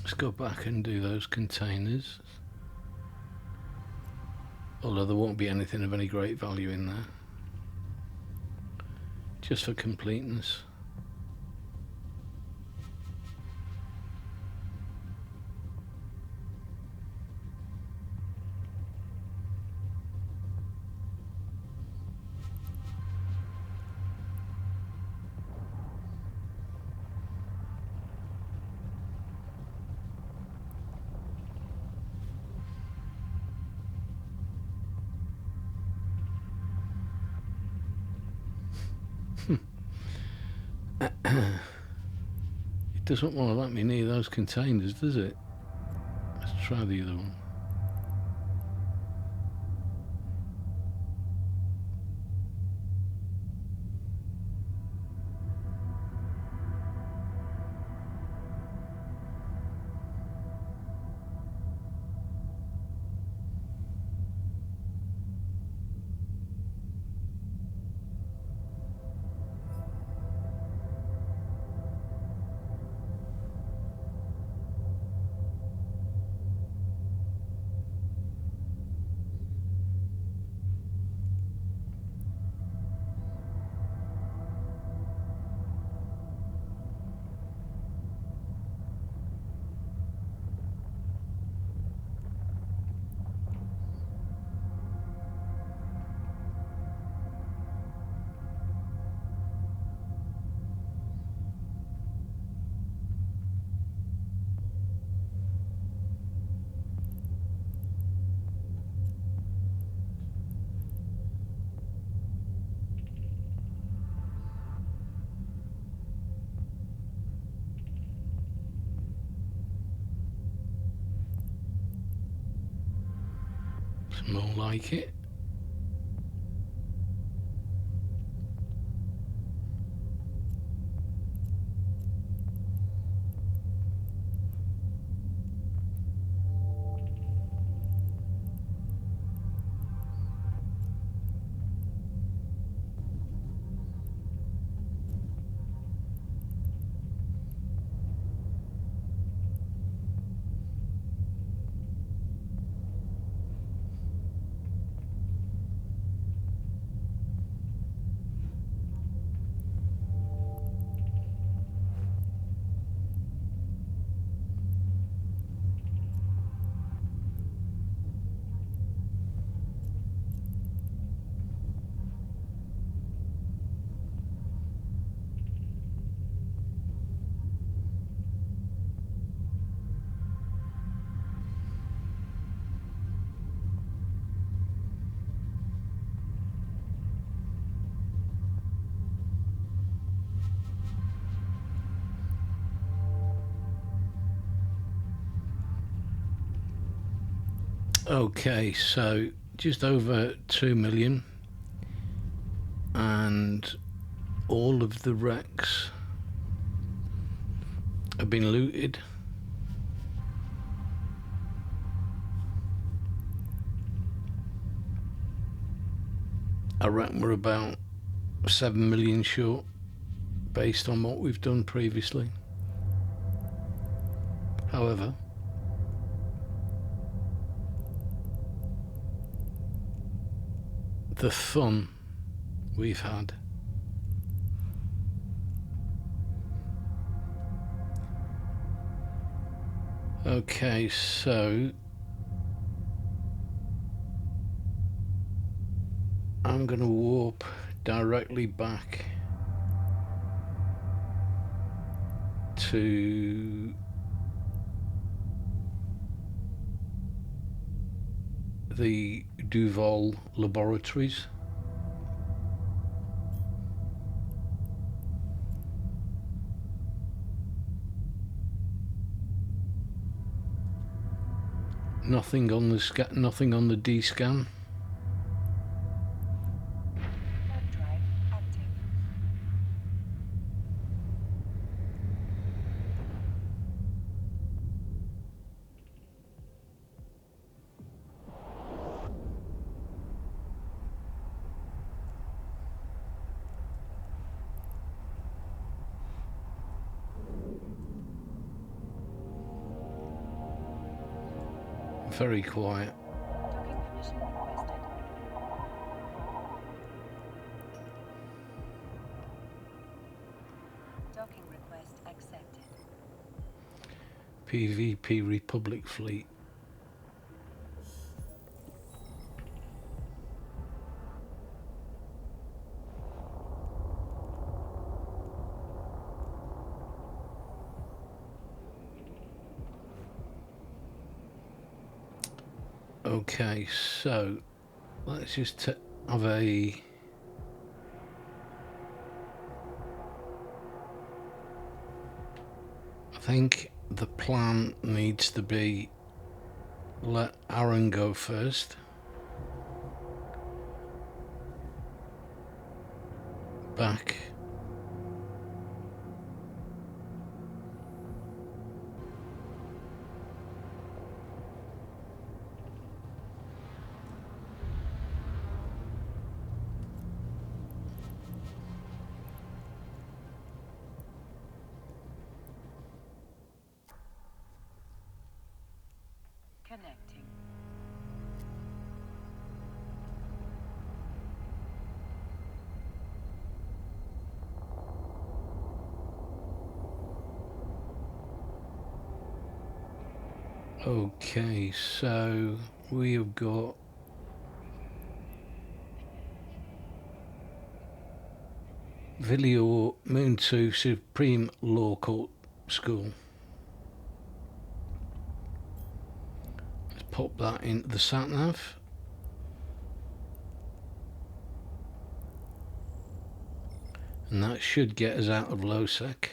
Let's go back and do those containers. Although there won't be anything of any great value in there. Just for completeness. It doesn't want to let me near those containers, does it? Let's try the other one. More like it. Okay, so just over 2 million, and all of the wrecks have been looted. I reckon we're about 7 million short based on what we've done previously. However, the fun we've had okay, so I'm going to warp directly back to the Duval laboratories. Nothing on the nothing on the D scan. Warp drive active. Very quiet. Docking permission requested. Docking request accepted. PvP Republic fleet. Okay, so let's just have a I think the plan needs to be let Aaron go first. Back. Connecting. Okay, so we have got Villior Moon 2 Supreme Law Court School. Let's pop that into the sat nav. And that should get us out of low sec.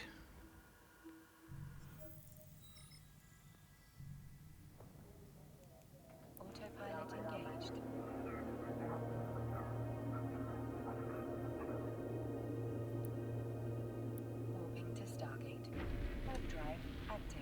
Autopilot engaged. Warping to Stargate. Warp drive active.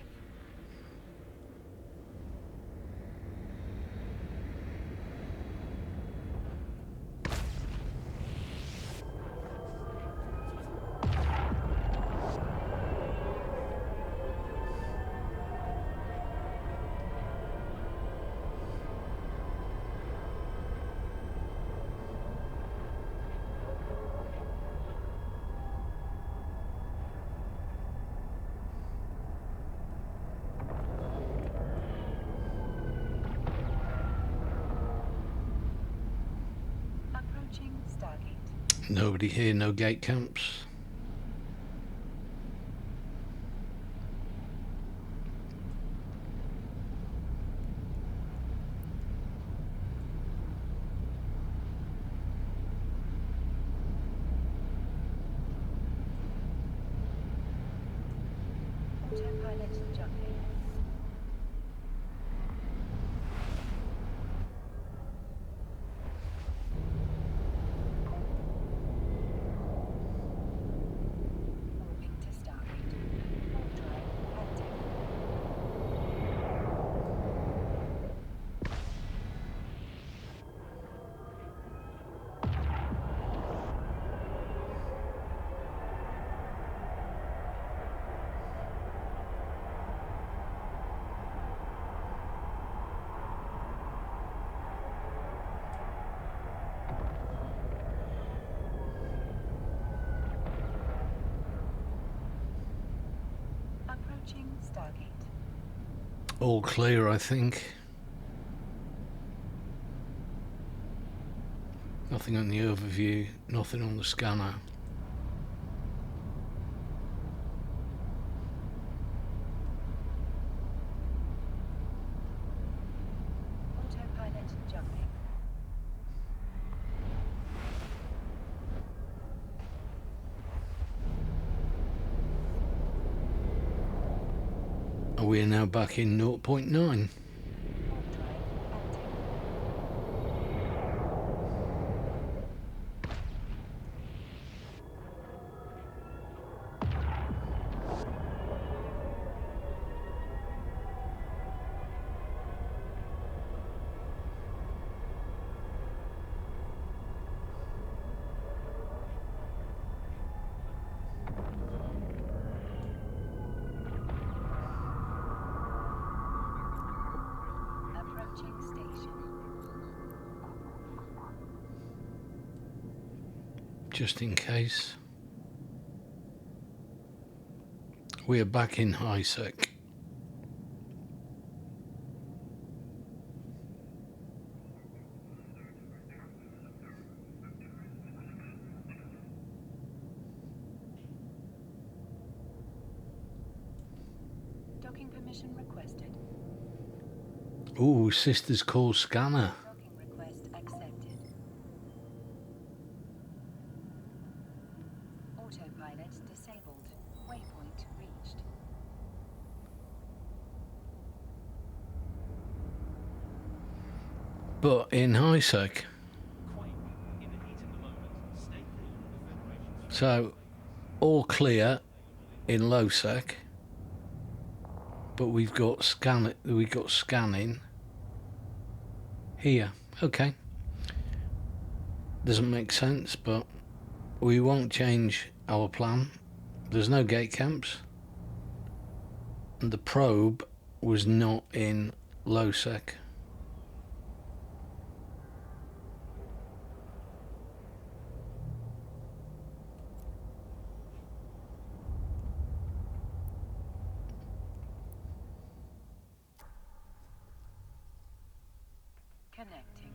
Approaching Stargate. Nobody here, no gate camps. Autopilot jumping. Warping to Stargate. Warp drive active. Approaching Stargate. All clear, I think. Nothing on the overview, nothing on the scanner. Autopilot jumping. We are now back in 0.9. Warp drive active. Approaching station. Just in case. We are back in high sec. Docking permission requested. Ooh, sister's call scanner. Docking request accepted. Autopilot disabled. Waypoint reached. But in high sec. So all clear in low sec. But we've got scanning here. Okay. Doesn't make sense, but we won't change our plan. There's no gate camps. And the probe was not in low sec. Connecting.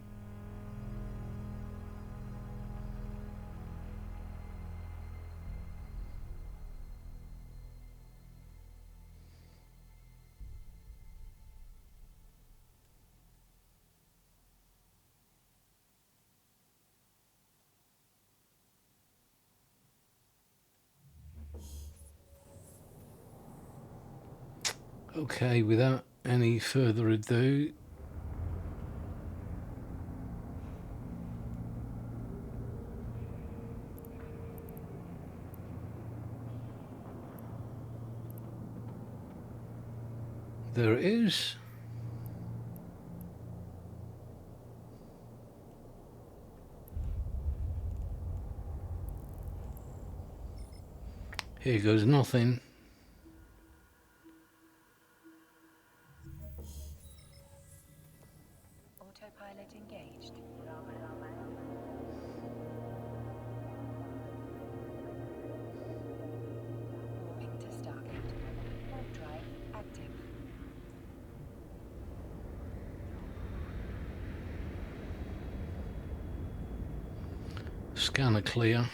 Okay, without any further ado, there it is. Here goes nothing. Autopilot engaged. Warping to Stargate. Warp drive active. Scanner clear.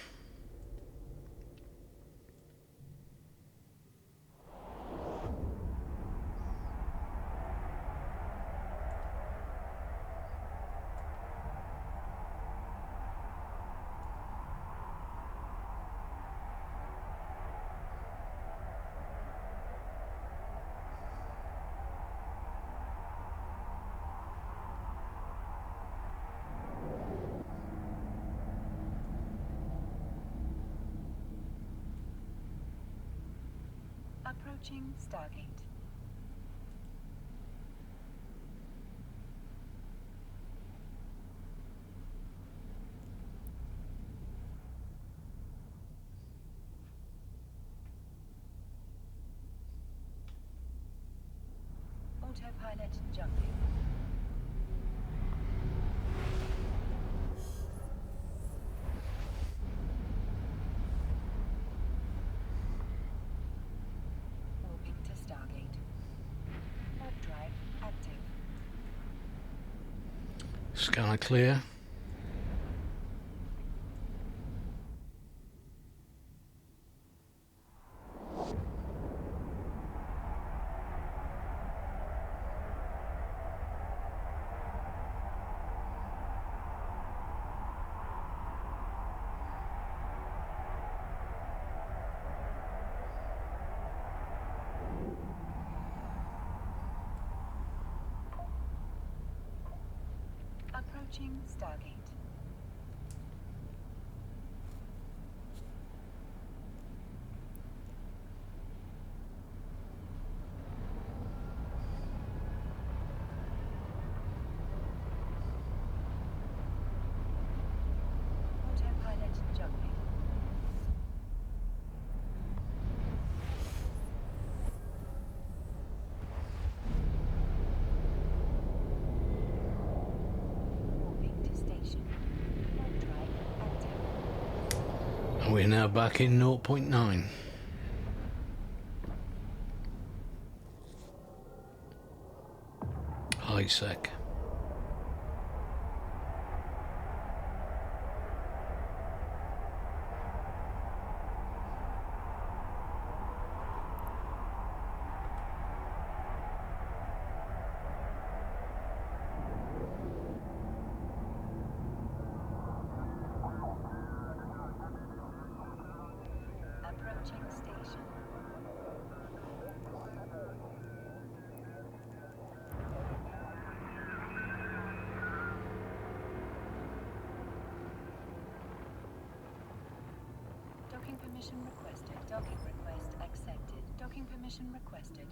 Approaching Stargate. Autopilot jumping. Warping to Stargate. Scanner clear. Approaching Stargate. Autopilot jumping. Moving to station. Warp drive active. And we're now back in 0.9. High sec. Approaching station. Docking permission requested. Docking request accepted. Docking permission requested.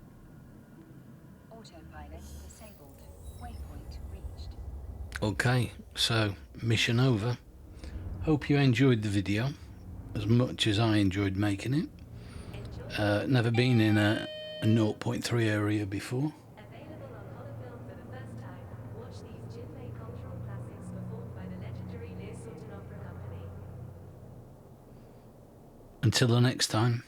Autopilot disabled. Waypoint reached. Okay, so mission over. Hope you enjoyed the video as much as I enjoyed making it. Never been in a 0.3 area before. Available on holofilm for the first time. Watch these Jinmei cultural classics performed by the legendary 0.3 opera company. Until the next time.